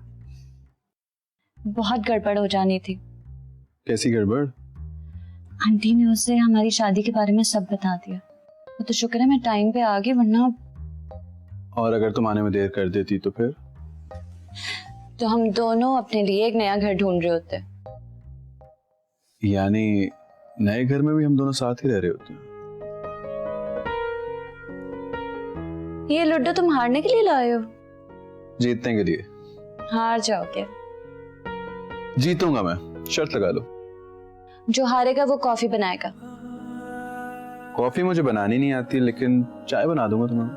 बहुत गड़बड़ हो जानी थी। कैसी गड़बड़? आंटी ने उसे हमारी शादी के बारे में सब बता दिया। वो तो शुक्र है मैं टाइम पे आ गई, वरना और अगर तुम आने में देर कर देती तो फिर? तो हम दोनों अपने लिए एक नया घर ढूंढ रहे होते। यानी नए घर में भी हम दोनों साथ ही रह रहे होते हैं। ये लड्डू तुम हारने के लिए लाए हो? जीतने के लिए। हार जाओगे। जीतूंगा मैं, शर्त लगा लो। जो हारेगा वो कॉफी बनाएगा। कॉफी मुझे बनानी नहीं आती, लेकिन चाय बना दूंगा तुम्हें।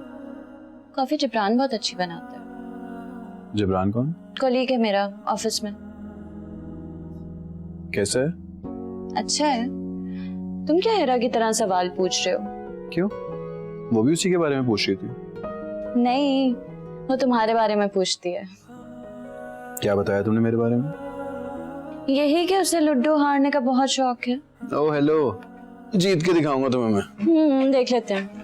कॉफी जिब्रान बहुत अच्छी बनाता है। जिब्रान कौन? कलीग है मेरा ऑफिस में। कैसा है? अच्छा है। तुम क्या हिरा की तरह सवाल पूछ रहे हो? क्यों? वो भी उसी के बारे में पूछ रही थी। नहीं, वो तुम्हारे बारे में पूछती है। क्या बताया तुमने मेरे बारे में? यही कि उसे लड्डू हारने का बहुत शौक है। ओह हेलो, जीत के दिखाऊंगा तुम्हें मैं। देख लेते हैं।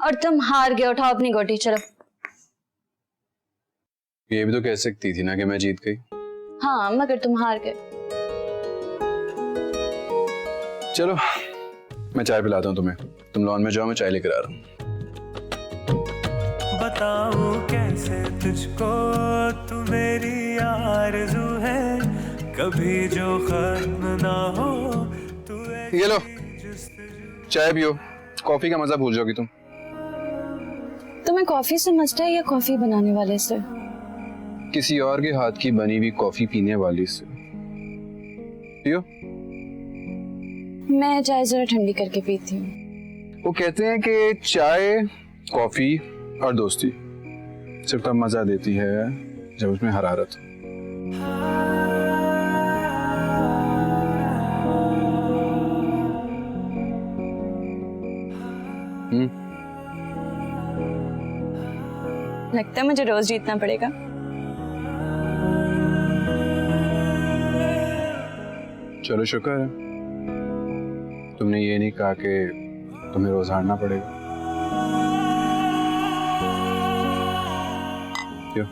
और तुम हार गए। उठाओ अपनी गोटी, चलो। ये भी तो कह सकती थी ना कि मैं जीत गई। हाँ, मगर तुम हार गए। चलो मैं चाय पिलाता हूँ तुम्हें, तुम लॉन में जाओ, मैं चाय लेकर आ रहा हूँ। बताऊं कैसे तुझको, तू मेरी आरज़ू है, कभी जो खत्म ना हो तू। ये लो चाय पियो, कॉफी का मजा भूल जाओगी तुम। तुम्हें कॉफी से मसला है या कॉफी बनाने वाले से? किसी और के हाथ की बनी हुई कॉफी पीने वाली से। पियो। मैं चाय जरा ठंडी करके पीती हूँ। वो कहते हैं कि चाय, कॉफी और दोस्ती सिर्फ तब मजा देती है जब उसमें हरारत हो। लगता है मुझे रोज जीतना पड़ेगा। चलो शुक्र है तुमने ये नहीं कहा कि तुम्हें रोज हारना पड़ेगा। क्यों?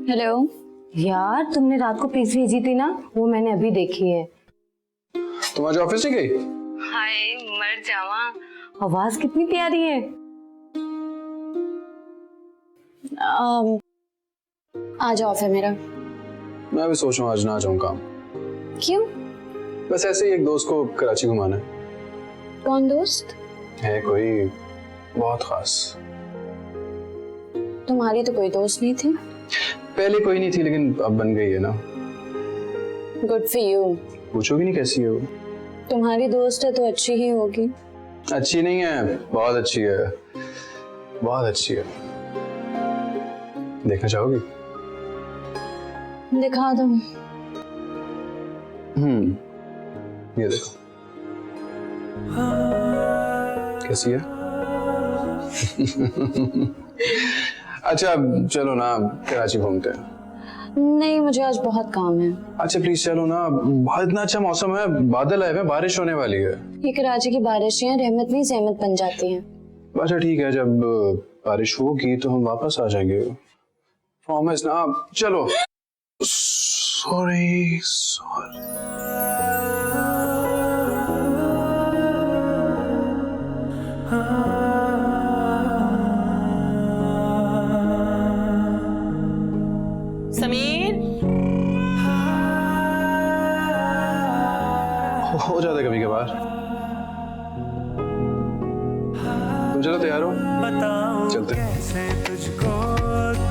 हेलो यार, तुमने रात को पिक्स भेजी थी ना, वो मैंने अभी देखी है। तुम आज ऑफिस नहीं गई? हाय मर जावा, आवाज कितनी प्यारी है। आज ऑफ है मेरा। मैं भी सोच रहा हूँ आज ना जाऊँ काम। क्यों? बस ऐसे ही एक दोस्त को कराची घुमाना है। कौन दोस्त? है कोई बहुत खास। तुम्हारी तो कोई दोस्त नहीं थी। पहले कोई नहीं थी लेकिन अब बन गई है ना। Good for you. पूछोगी नहीं कैसी है वो? तुम्हारी दोस्त है तो अच्छी ही होगी। अच्छी नहीं है, बहुत अच्छी है, बहुत अच्छी है। देखना चाहोगी? दिखा दो। ये देखो कैसी है। अच्छा चलो ना कराची घूमते हैं। नहीं, मुझे आज बहुत काम है। अच्छा प्लीज चलो ना, बहुत इतना अच्छा मौसम है, बादल आए हुए हैं, बारिश होने वाली है। ये कराची की बारिशें रहमत नहीं सहमत बन जाती हैं। अच्छा ठीक है, जब बारिश होगी तो हम वापस आ जाएंगे। प्रॉमिस ना। चलो। Sorry sorry. समीर, हो जाता है कभी कभार। तुम चलो, तैयार हो? बताऊं चलते। कैसे तुझको,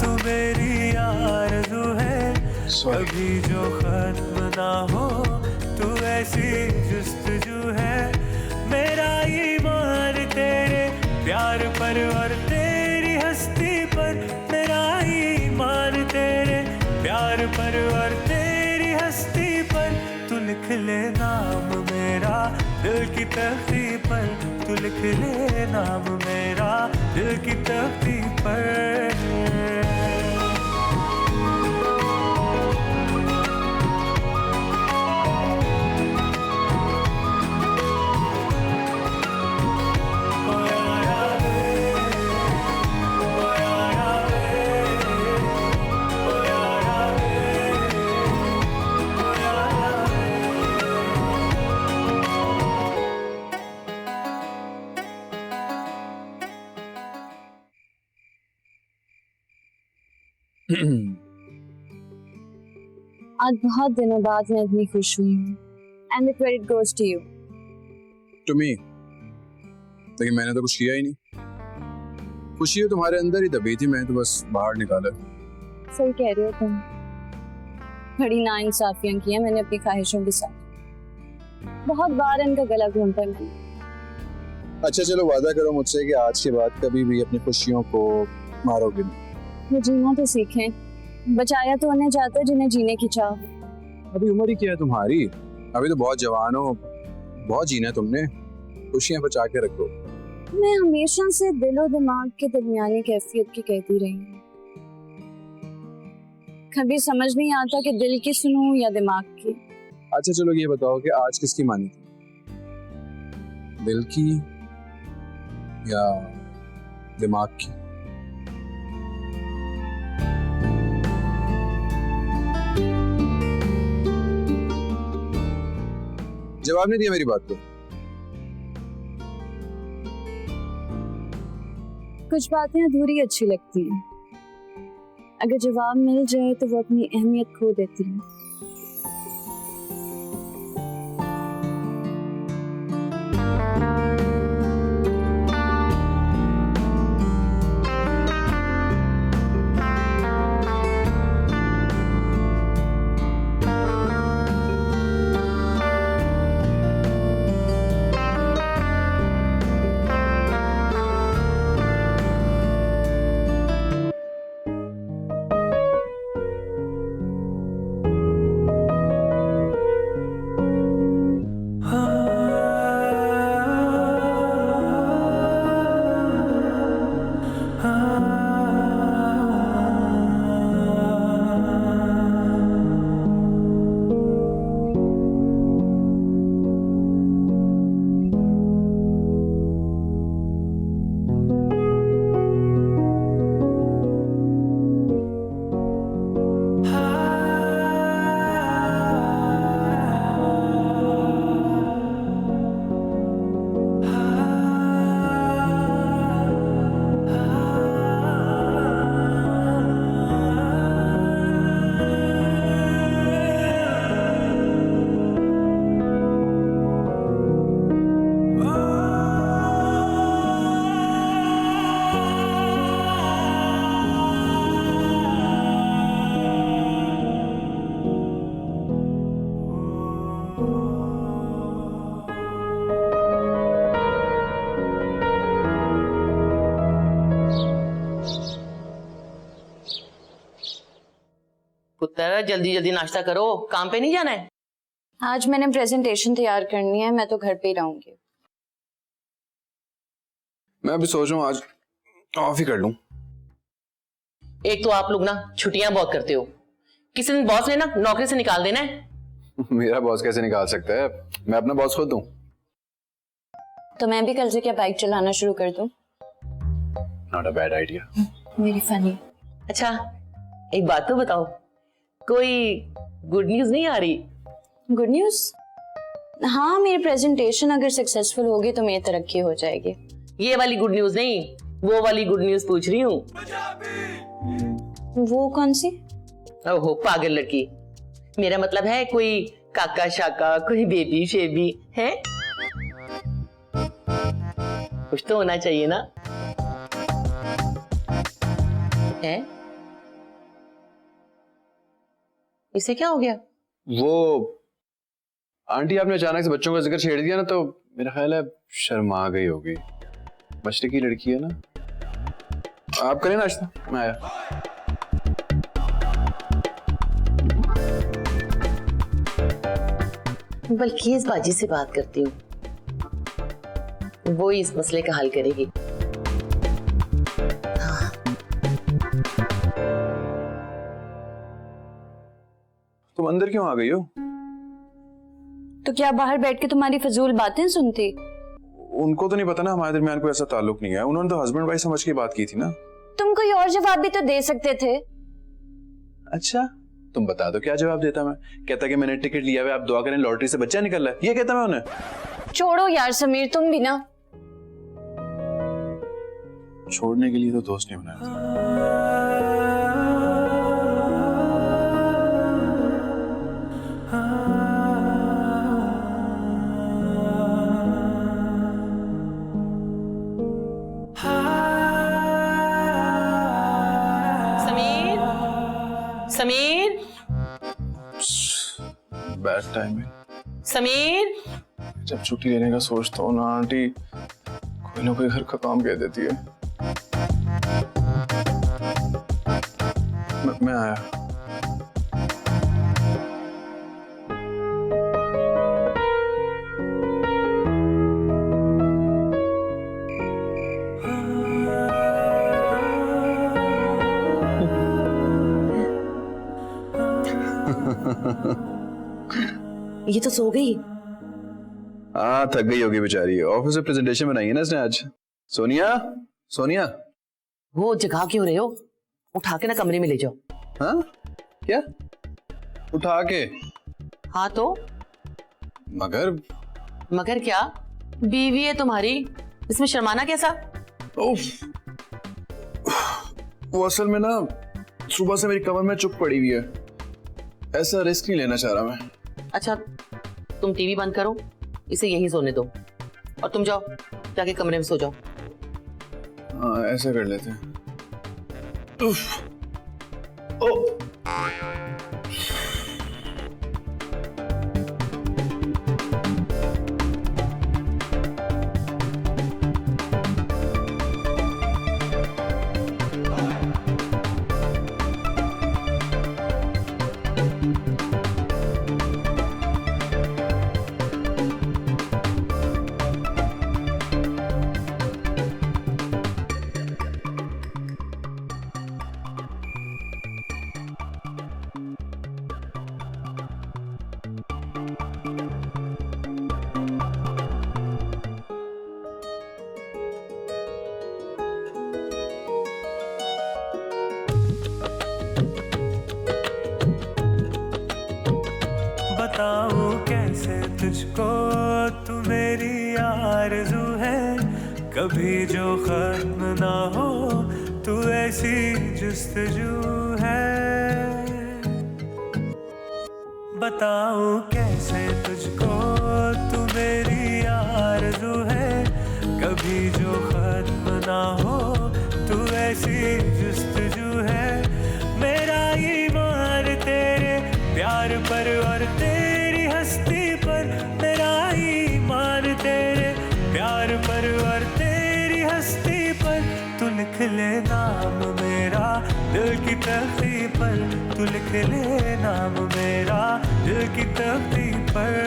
तू मेरी आरज़ू है, कभी जो खत्म ना हो तू ऐसी जुस्तजू है। मेरा ईमान तेरे प्यार पर और तेरी हस्ती पर, मेरा ईमान तेरे प्यार पर और तेरी हस्ती पर। तू लिख ले नाम मेरा दिल की तख्ती पर तू लिख ले नाम मेरा, दिल की तख्ती पर। आज बहुत दिनों बाद मैं इतनी खुश हुई हूँ and the credit goes to you. To me, लेकिन मैंने तो कुछ किया ही नहीं। खुशी तुम्हारे अंदर ही दबी थी, मैं तो बस बाहर निकाला। सही कह रहे हो तुम, बड़ी नाइंसाफियां की हैं मैंने अपनी ख्वाहिशों के साथ। बहुत बार इनका गला घूंटा मैंने। अच्छा चलो वादा करो मुझसे कि आज के बाद कभी भी अपनी खुशियों को मारोगे नहीं। वो जीना तो सीखें, बचाया तो उन्हें जाता है जिन्हें जीने की चाह। अभी उम्र ही क्या है तुम्हारी, अभी तो बहुत जवान हो, बहुत जीना है तुमने, खुशियां बचा के रखो। मैं हमेशा से दिल और दिमाग के दरमियानी कैफियत की कहती रही हूँ। कभी समझ नहीं आता कि दिल की सुनूं या दिमाग की। अच्छा चलो ये बताओ कि आज किसकी मानी थी, दिल की या दिमाग की? जवाब नहीं दिया मेरी बात को। कुछ बातें अधूरी अच्छी लगती हैं, अगर जवाब मिल जाए तो वो अपनी अहमियत खो देती है। पुत्र जल्दी जल्दी नाश्ता करो, काम पे नहीं जाना है? आज मैंने प्रेजेंटेशन तैयार करनी है, मैं तो घर पे ही रहूंगी। मैं अभी सोच रहा हूँ आज ऑफ ही कर लूं। एक तो आप लोग ना छुट्टियां बहुत करते हो, किसी दिन बॉस ने ना नौकरी से निकाल देना है। मेरा बॉस कैसे निकाल सकता है, मैं अपना बॉस खुद हूँ। तो मैं भी कल से क्या बाइक चलाना शुरू कर दूं? Not a bad idea. मेरी फनी। अच्छा एक बात तो बताओ, कोई गुड न्यूज नहीं आ रही? Good news? हाँ, मेरी प्रेजेंटेशन अगर सक्सेसफुल होगी तो मेरी तरक्की हो जाएगी। ये वाली गुड न्यूज नहीं, वो वाली गुड न्यूज पूछ रही हूँ। वो कौन सी? ओहो पागल लड़की, मेरा मतलब है कोई काका शाका, कोई बेबी शेबी है? कुछ तो होना चाहिए ना? है? इसे क्या हो गया? वो आंटी आपने अचानक से बच्चों का जिक्र छेड़ दिया ना, तो मेरा ख्याल है शर्मा गई होगी। बचने की लड़की है ना। आप करें नाश्ता, मैं आया। बल्कि इस बाजी से बात करती हूँ, वो ही इस मसले का हल करेगी। तुम अंदर क्यों आ गई हो? तो क्या बाहर बैठ के तुम्हारी फजूल बातें सुनती? उनको तो नहीं पता ना हमारे दरमियान कोई ऐसा ताल्लुक नहीं है। उन्होंने तो हस्बैंड वाइफ समझ के बात की थी ना। तुम कोई और जवाब भी तो दे सकते थे। अच्छा, तुम बता दो क्या जवाब देता मैं। कहता कि मैंने टिकट लिया हुआ, आप दुआ करें लॉटरी से बच्चा निकल रहा है, ये कहता मैं उन्हें। छोड़ो यार समीर, तुम भी ना। छोड़ने के लिए तो दोस्त नहीं बनाया। समीर, बैड टाइम है। समीर, जब छुट्टी लेने का सोचता हूँ ना आंटी कोई ना कोई घर का काम कह देती है। मैं आया। ये तो सो गई। हाँ, थक गई होगी बेचारी, ऑफिस में प्रेजेंटेशन बनाई है ना इसने आज। सोनिया, सोनिया, वो जगा क्यों रहे हो? उठा के ना कमरे में ले जाओ। हाँ क्या? उठा के? हाँ तो मगर क्या? बीवी है तुम्हारी, इसमें शर्माना कैसा? उफ, वो असल में ना सुबह से मेरी कमर में चुप पड़ी हुई है, ऐसा रिस्क नहीं लेना चाह रहा मैं। अच्छा, तुम टीवी बंद करो, इसे यहीं सोने दो और तुम जाओ जाके कमरे में सो जाओ। हाँ, ऐसा कर लेते हैं। उफ, ओ, बताऊं कैसे तुझको तू मेरी आरज़ू है, कभी जो खत्म ना हो तू ऐसी जुस्तजू है। बताऊं कैसे तुझको तू मेरी आरज़ू है, कभी जो खत्म ना हो तू ऐसी जुस्तजू है। मेरा ईमान तेरे प्यार पर और तेरी हस्ती पर, मेरा ईमान तेरे प्यार पर और तेरी हस्ती पर। तू लिख ले नाम मेरा दिल की तख्ती पर, तू लिख ले नाम मेरा दिल की तख्ती पर।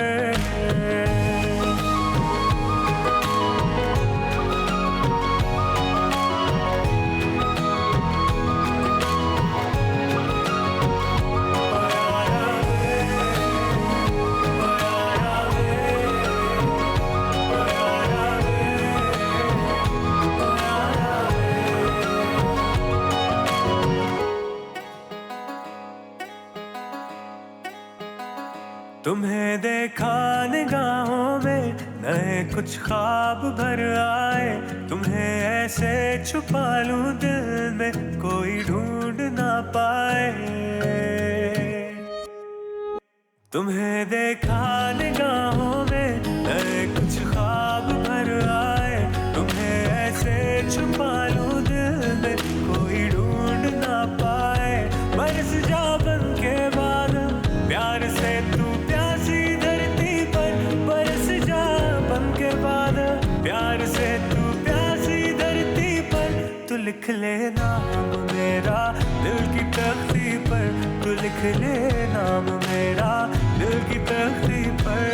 तुम्हें देखा निगाहों में नए कुछ ख्वाब भर आए, तुम्हें ऐसे छुपा लूं दिल में कोई ढूंढ ना पाए। तुम्हें देखा निगाहों में नए कुछ ख्वाब भर आए, तुम्हें ऐसे छुपा लूं दिल में कोई ढूंढ ना पाए। बरस जा बन के बाद प्यार से तू प्यासी धरती पर, बरस जा बन के बाद प्यार से तू प्यासी धरती पर। तू लिख ले नाम मेरा दिल की तख्ती पर, तू लिख ले नाम मेरा दिल की तख्ती पर।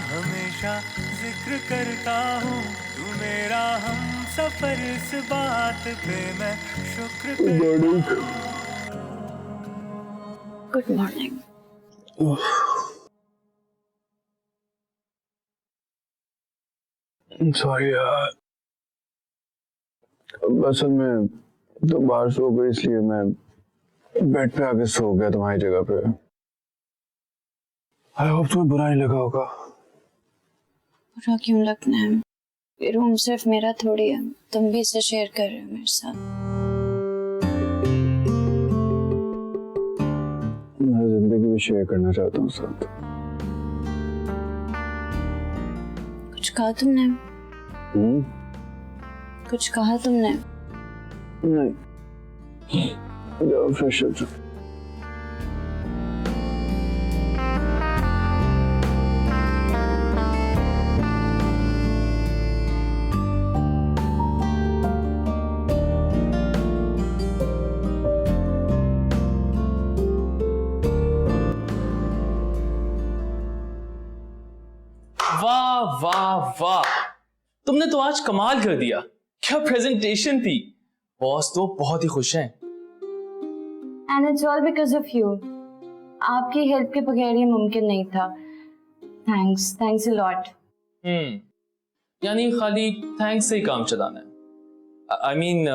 हमेशा जिक्र करता हूँ, तू मेरा हम सफर, इस बात पे मैं शुक्र करता हूँ। Good morning. सॉरी यार, असल में तुम बाहर सो गई इसलिए मैं बेड पे आके सो गया तुम्हारी जगह पे। आई होप तुम्हें बुरा नहीं लगा होगा। बुरा क्यों लगना है? ये रूम सिर्फ मेरा थोड़ी है, तुम भी इसे शेयर कर रहे हो मेरे साथ। मैं जिंदगी भी शेयर करना चाहता हूँ साथ। कुछ कहा तुमने? कुछ कहा तुमने? नहीं, जाओ फ्रेश हो जाओ। वाह वाह वाह, तुमने तो आज कमाल कर दिया। क्या प्रेजेंटेशन थी। बॉस तो बहुत ही खुश हैं। And it's all because of you. आपकी हेल्प के बगैर ये मुमकिन नहीं था। Thanks a lot. यानी खाली थैंक्स से ही काम चलाना है। आई मीन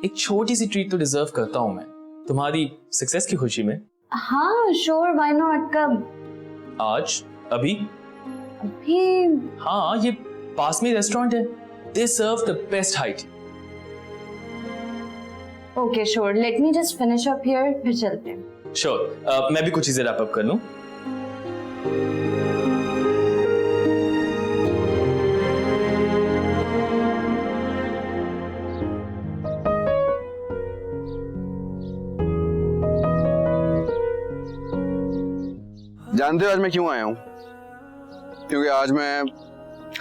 एक छोटी सी ट्रीट तो डिजर्व करता हूं मैं तुम्हारी सक्सेस की खुशी में। हाँ श्योर, व्हाई नॉट। कब? आज? अभी? अभी? हाँ, ये पास में रेस्टोरेंट है। They serve the best high tea. Okay sure, let me just finish up here, फिर चलते हैं। श्योर, मैं भी कुछ चीजें रैप अप कर लूं। जानते हो आज मैं क्यों आया हूं? क्योंकि आज मैं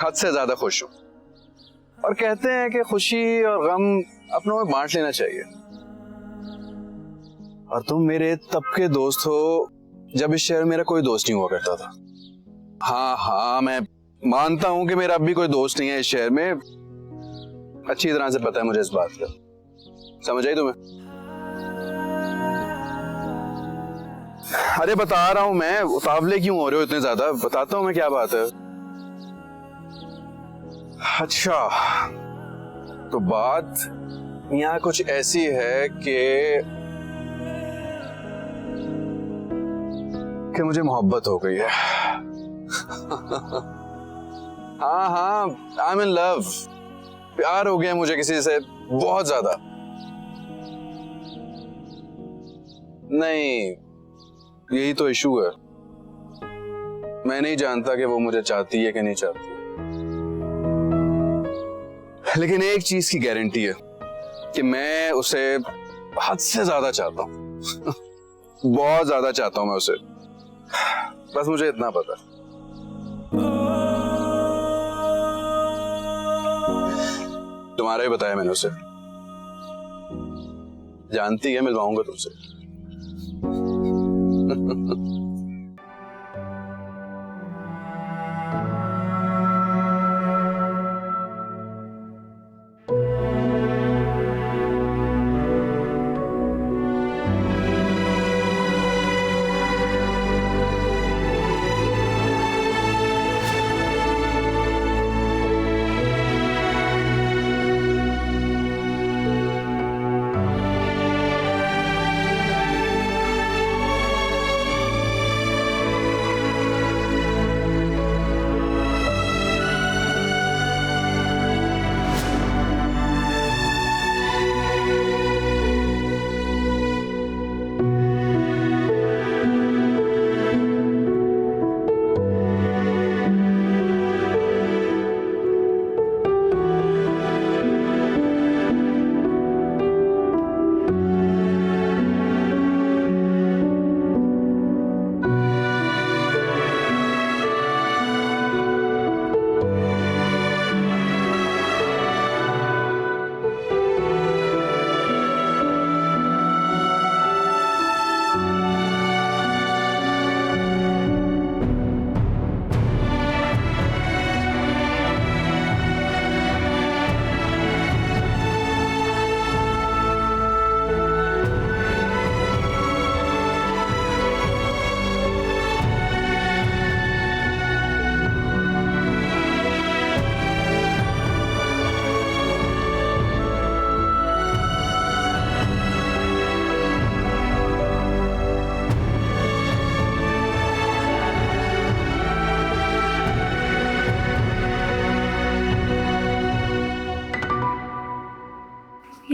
हद से ज्यादा खुश हूं। और कहते हैं कि खुशी और गम अपनों में बांट लेना चाहिए। और तुम मेरे तब के दोस्त हो जब इस शहर में मेरा कोई दोस्त नहीं हुआ करता था। हाँ, मैं मानता हूं कि मेरा अब भी कोई दोस्त नहीं है इस शहर में। अच्छी तरह से पता है मुझे इस बात का। समझ आई तुम्हें? अरे बता रहा हूं मैं, उतावले क्यों हो रहे हो इतने ज्यादा? बताता हूं मैं क्या बात है। अच्छा, तो बात यहाँ कुछ ऐसी है कि मुझे मोहब्बत हो गई है। हाँ, आई एम इन लव। प्यार हो गया मुझे किसी से, बहुत ज्यादा। नहीं, यही तो इशू है। मैं नहीं जानता कि वो मुझे चाहती है कि नहीं चाहती, लेकिन एक चीज की गारंटी है कि मैं उसे हद से ज्यादा चाहता हूं। बहुत ज्यादा चाहता हूं मैं उसे। बस मुझे इतना पता। तुम्हारा ही बताया मैंने उसे। जानती है मिलवाऊंगा तुमसे।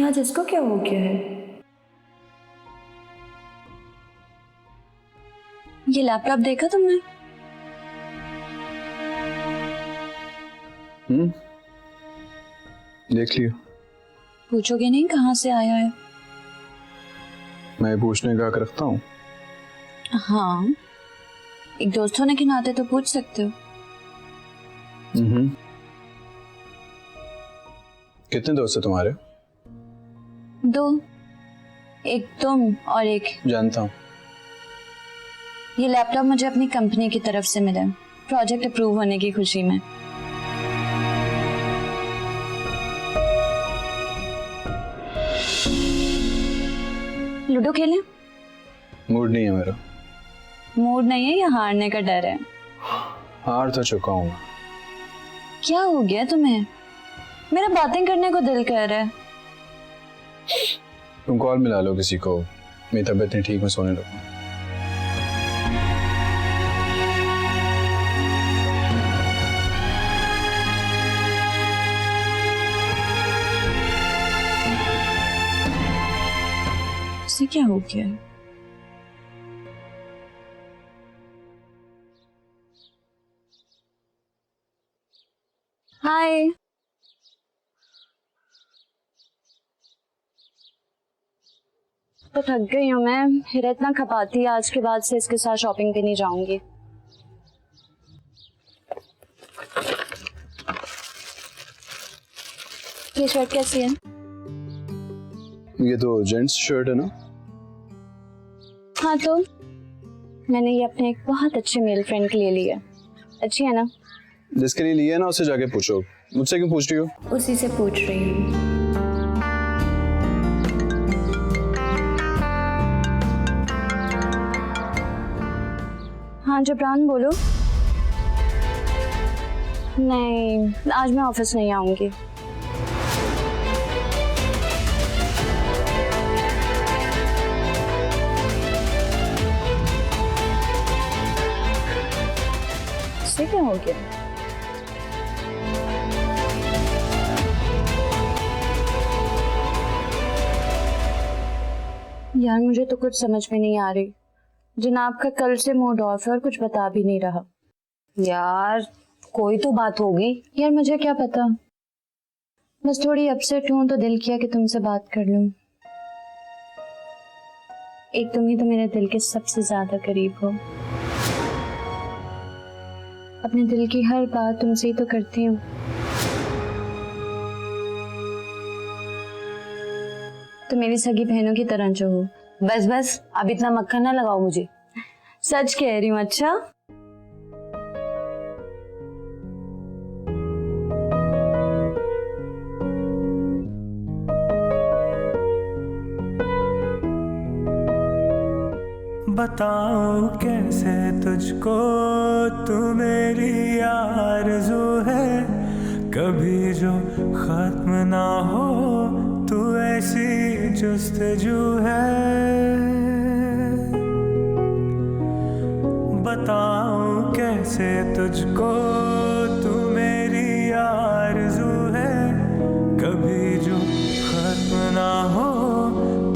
आज इसको क्या हो गया है? ये लैपटॉप देखा तुमने? देख लियो। पूछोगे नहीं कहाँ से आया है? मैं पूछने का हक रखता हूँ। हाँ, एक दोस्त होने के नाते तो पूछ सकते हो। कितने दोस्त हैं तुम्हारे? 2, एक तुम और एक। जानता हूँ। ये लैपटॉप मुझे अपनी कंपनी की तरफ से मिला, प्रोजेक्ट अप्रूव होने की खुशी में। लूडो खेलें? मूड नहीं है मेरा। मूड नहीं है या हारने का डर है? हार तो चुका हूँ। क्या हो गया तुम्हें? मेरा बातें करने को दिल कर रहा है। तुम कॉल मिला लो किसी को, मेरी तबीयत नहीं ठीक, मैं सोने लगूँ। इससे क्या हो गया? हाय। तो थक गई हूँ मैं, फिर इतना खपाती है, आज के बाद से इसके साथ शॉपिंग पे नहीं जाऊंगी। ये शर्ट कैसी है? ये तो जेंट्स शर्ट है ना? हाँ, तो मैंने ये अपने एक बहुत अच्छे मेल फ्रेंड के लिए ली है। अच्छी है ना? जिसके लिए लिया है ना उससे जाके पूछो, मुझसे क्यों पूछ रही हो? उसी से पूछ रही हूँ। हाँ जबरान बोलो। नहीं, आज मैं ऑफिस नहीं आऊंगी। इससे क्या हो गया? यार मुझे तो कुछ समझ में नहीं आ रही। जनाब का कल से मूड ऑफ है और कुछ बता भी नहीं रहा। यार कोई तो बात होगी। यार मुझे क्या पता, बस थोड़ी अपसेट हूं तो दिल किया कि तुमसे बात कर लूं। एक तुम ही तो मेरे दिल के सबसे ज्यादा करीब हो। अपने दिल की हर बात तुमसे ही तो करती हूँ। तो मेरी सगी बहनों की तरह जो हो। बस बस, अब इतना मक्खन ना लगाओ मुझे। सच कह रही हूँ। अच्छा बताऊं कैसे तुझको तू मेरी आरज़ू है, कभी जो खत्म ना हो तू ऐसी जुस्तजू है। बताऊं कैसे तुझको तू मेरी आरज़ू है, कभी जो खत्म ना हो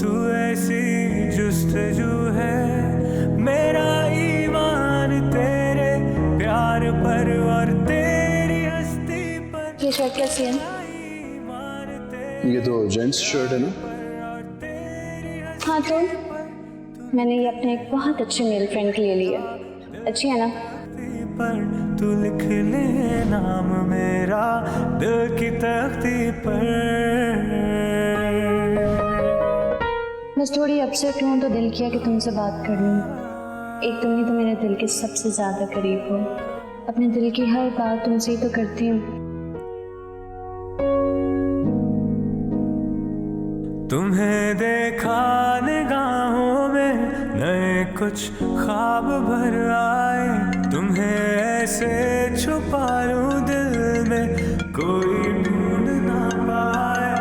तू ऐसी जुस्तजू है। मेरा ईमान तेरे प्यार पर और तेरी हस्ती पर। ये शर्ट कैसी है? ये तो जेंट्स शर्ट है ना? हाँ, तो मैंने ये अपने एक बहुत अच्छे मेल फ्रेंड के लिए ली है। अच्छी है ना? पर तू लिख ले नाम मेरा दिल की तख्ती पर। बस थोड़ी अपसेट हूँ तो दिल किया कि तुमसे बात कर लूँ। एक तुम ही तो मेरे दिल के सबसे ज्यादा करीब हो। अपने दिल की हर बात तुमसे ही तो करती हूँ। तुम्हें देखा निगाहों में नए कुछ ख्वाब भर आए, तुम्हें ऐसे छुपा लूं दिल में कोई ढूंढ ना पाए।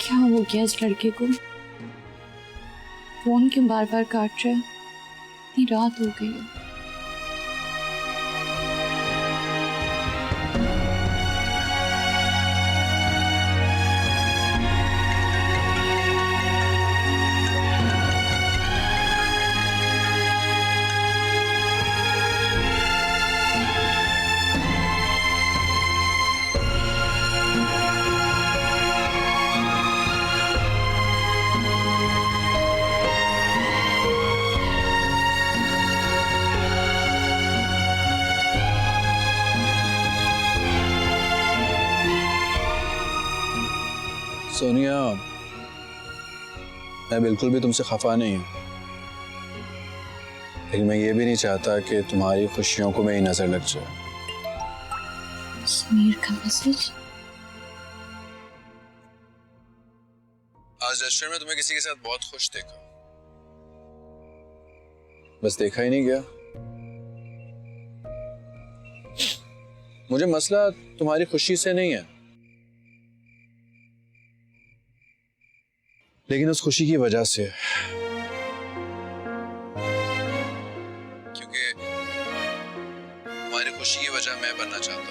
क्या हो गया इस लड़के को? फोन क्यों बार बार काट रहा है? इतनी रात हो गई है। सोनिया, मैं बिल्कुल भी तुमसे खफा नहीं हूँ, लेकिन मैं ये भी नहीं चाहता कि तुम्हारी खुशियों को मेरी नजर लग जाए। समीर का मैसेज। आज रेस्टोरेंट में तुम्हें किसी के साथ बहुत खुश देखा, बस देखा ही नहीं गया। मुझे मसला तुम्हारी खुशी से नहीं है, लेकिन उस खुशी की वजह से, क्योंकि तुम्हारी खुशी की वजह मैं बनना चाहता हूं।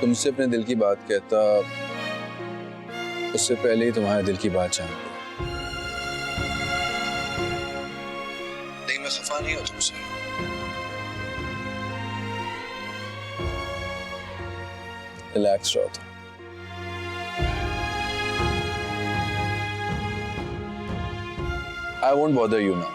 तुमसे अपने दिल की बात कहता उससे पहले ही तुम्हारे दिल की बात जान ली। लेकिन मैं खफा नहीं हूं तुमसे। रिलैक्स रहो तुम। I won't bother you now.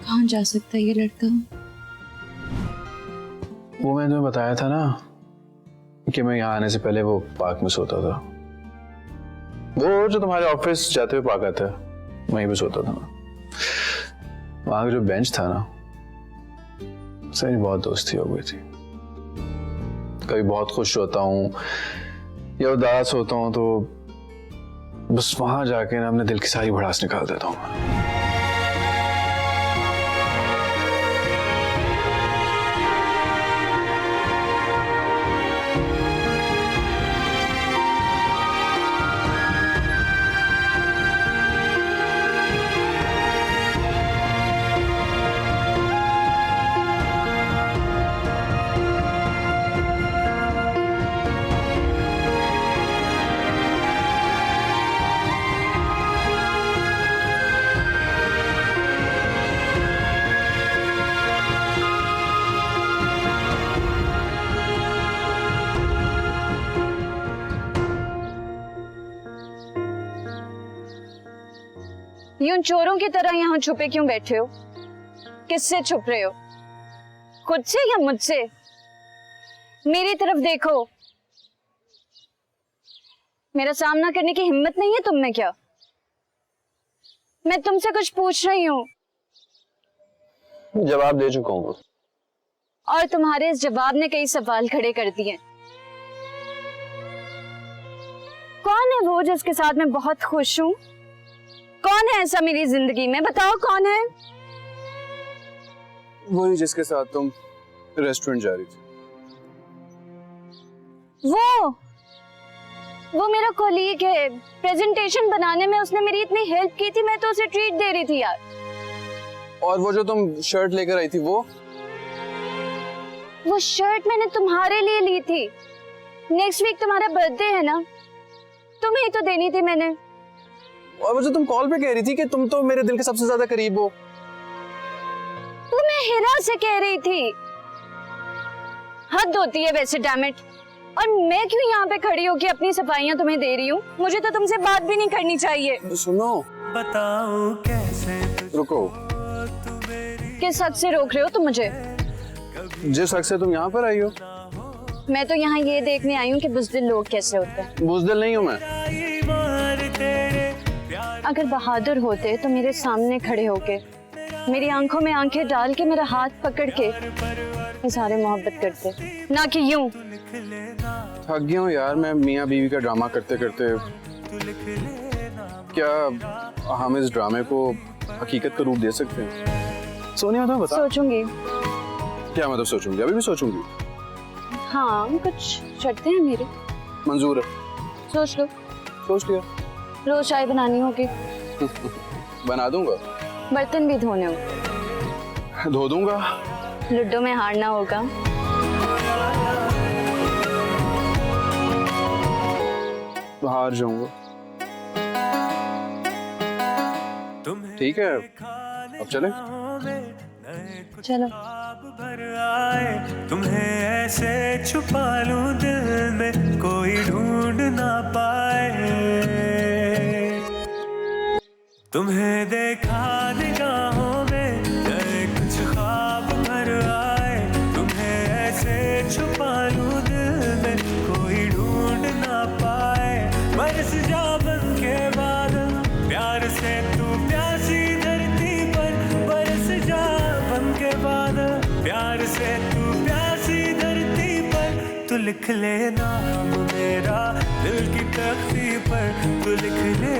कहाँ जा सकता है ये लड़का? वो मैंने तुम्हें बताया था ना कि मैं यहाँ आने से पहले वो पार्क में सोता था। वो जो तुम्हारे ऑफिस जाते हुए पार्क आता है, वहीं पे सोता था ना। वहां का जो बेंच था ना, सही बहुत दोस्ती हो गई थी। कभी बहुत खुश होता हूँ या उदास होता हूँ तो बस वहां जाके ना अपने दिल की सारी भड़ास निकाल देता हूँ। यूं चोरों की तरह यहाँ छुपे क्यों बैठे हो? किससे छुप रहे हो? खुद से या मुझसे? मेरी तरफ देखो। मेरा सामना करने की हिम्मत नहीं है तुम में क्या? मैं तुमसे कुछ पूछ रही हूँ। जवाब दे चुका हूँ और तुम्हारे इस जवाब ने कई सवाल खड़े कर दिए। कौन है वो जिसके साथ मैं बहुत खुश हूँ? कौन है ऐसा मेरी जिंदगी में? बताओ कौन है? वही जिसके साथ तुम रेस्टोरेंट जा रही थी। वो मेरा कोलीग है। प्रेजेंटेशन बनाने में उसने मेरी इतनी हेल्प की थी, मैं तो उसे ट्रीट दे रही थी यार। और वो जो तुम शर्ट लेकर आई थी, वो शर्ट मैंने तुम्हारे लिए ली थी। नेक्स्ट वीक तुम्हारा बर्थडे है ना, तुम्हें ही तो देनी थी मैंने। और वो जो तुम कॉल पे कह रही थी कि तुम तो मेरे दिल के सबसे ज्यादा करीब हो, तो मैं हिरा से कह रही थी। हद होती है वैसे, डैम इट। और मैं क्यों यहाँ पे खड़ी होकर अपनी सफाइयाँ तुम्हें दे रही हूँ? मुझे तो तुमसे बात भी नहीं करनी चाहिए। सुनो, बताऊं कैसे रुको। किस हद से रोक रहे हो तुम मुझे? जिस हक से तुम यहाँ पर आई हो। मैं तो यहाँ ये देखने आई हूँ कि बुज़दिल लोग कैसे होते हैं। बुज़दिल नहीं हूँ मैं। अगर बहादुर होते तो मेरे सामने खड़े होके, मेरी आंखों में आंखें डाल के, मेरा हाथ पकड़ के सारे मोहब्बत करते, ना कि यूं। थक गया हूँ यार मैं मियाँ बीवी का ड्रामा करते करते। क्या हम इस ड्रामे को हकीकत का रूप दे सकते हैं? सोनिया तो बता। सोचूंगी। क्या मतलब सोचूंगी? अभी भी सोचूंगी। हाँ, कुछ शर्तें हैं मेरी। मंजूर है। सोच लो। सोच लिया। रोज चाय बनानी होगी। बना दूंगा। बर्तन भी धोने होंगे। धो दूंगा। लूडो में हारना होगा। हाँ हार जाऊंगा। ठीक है, अब चले। चलो। भर आए तुम्हें ऐसे छुपा लूं दिल में कोई ढूंढ ना पाए, तुम्हें देखा निगाहों में नए कुछ ख्वाब भर आए, तुम्हें ऐसे छुपा लूं दिल में कोई ढूंढ ना पाए। बरस जा बन के बादल प्यार से तू प्यासी धरती पर, बरस जा बन के बादल प्यार से तू प्यासी धरती पर। तू लिख ले नाम मेरा दिल की तख्ती पर, तू लिख ले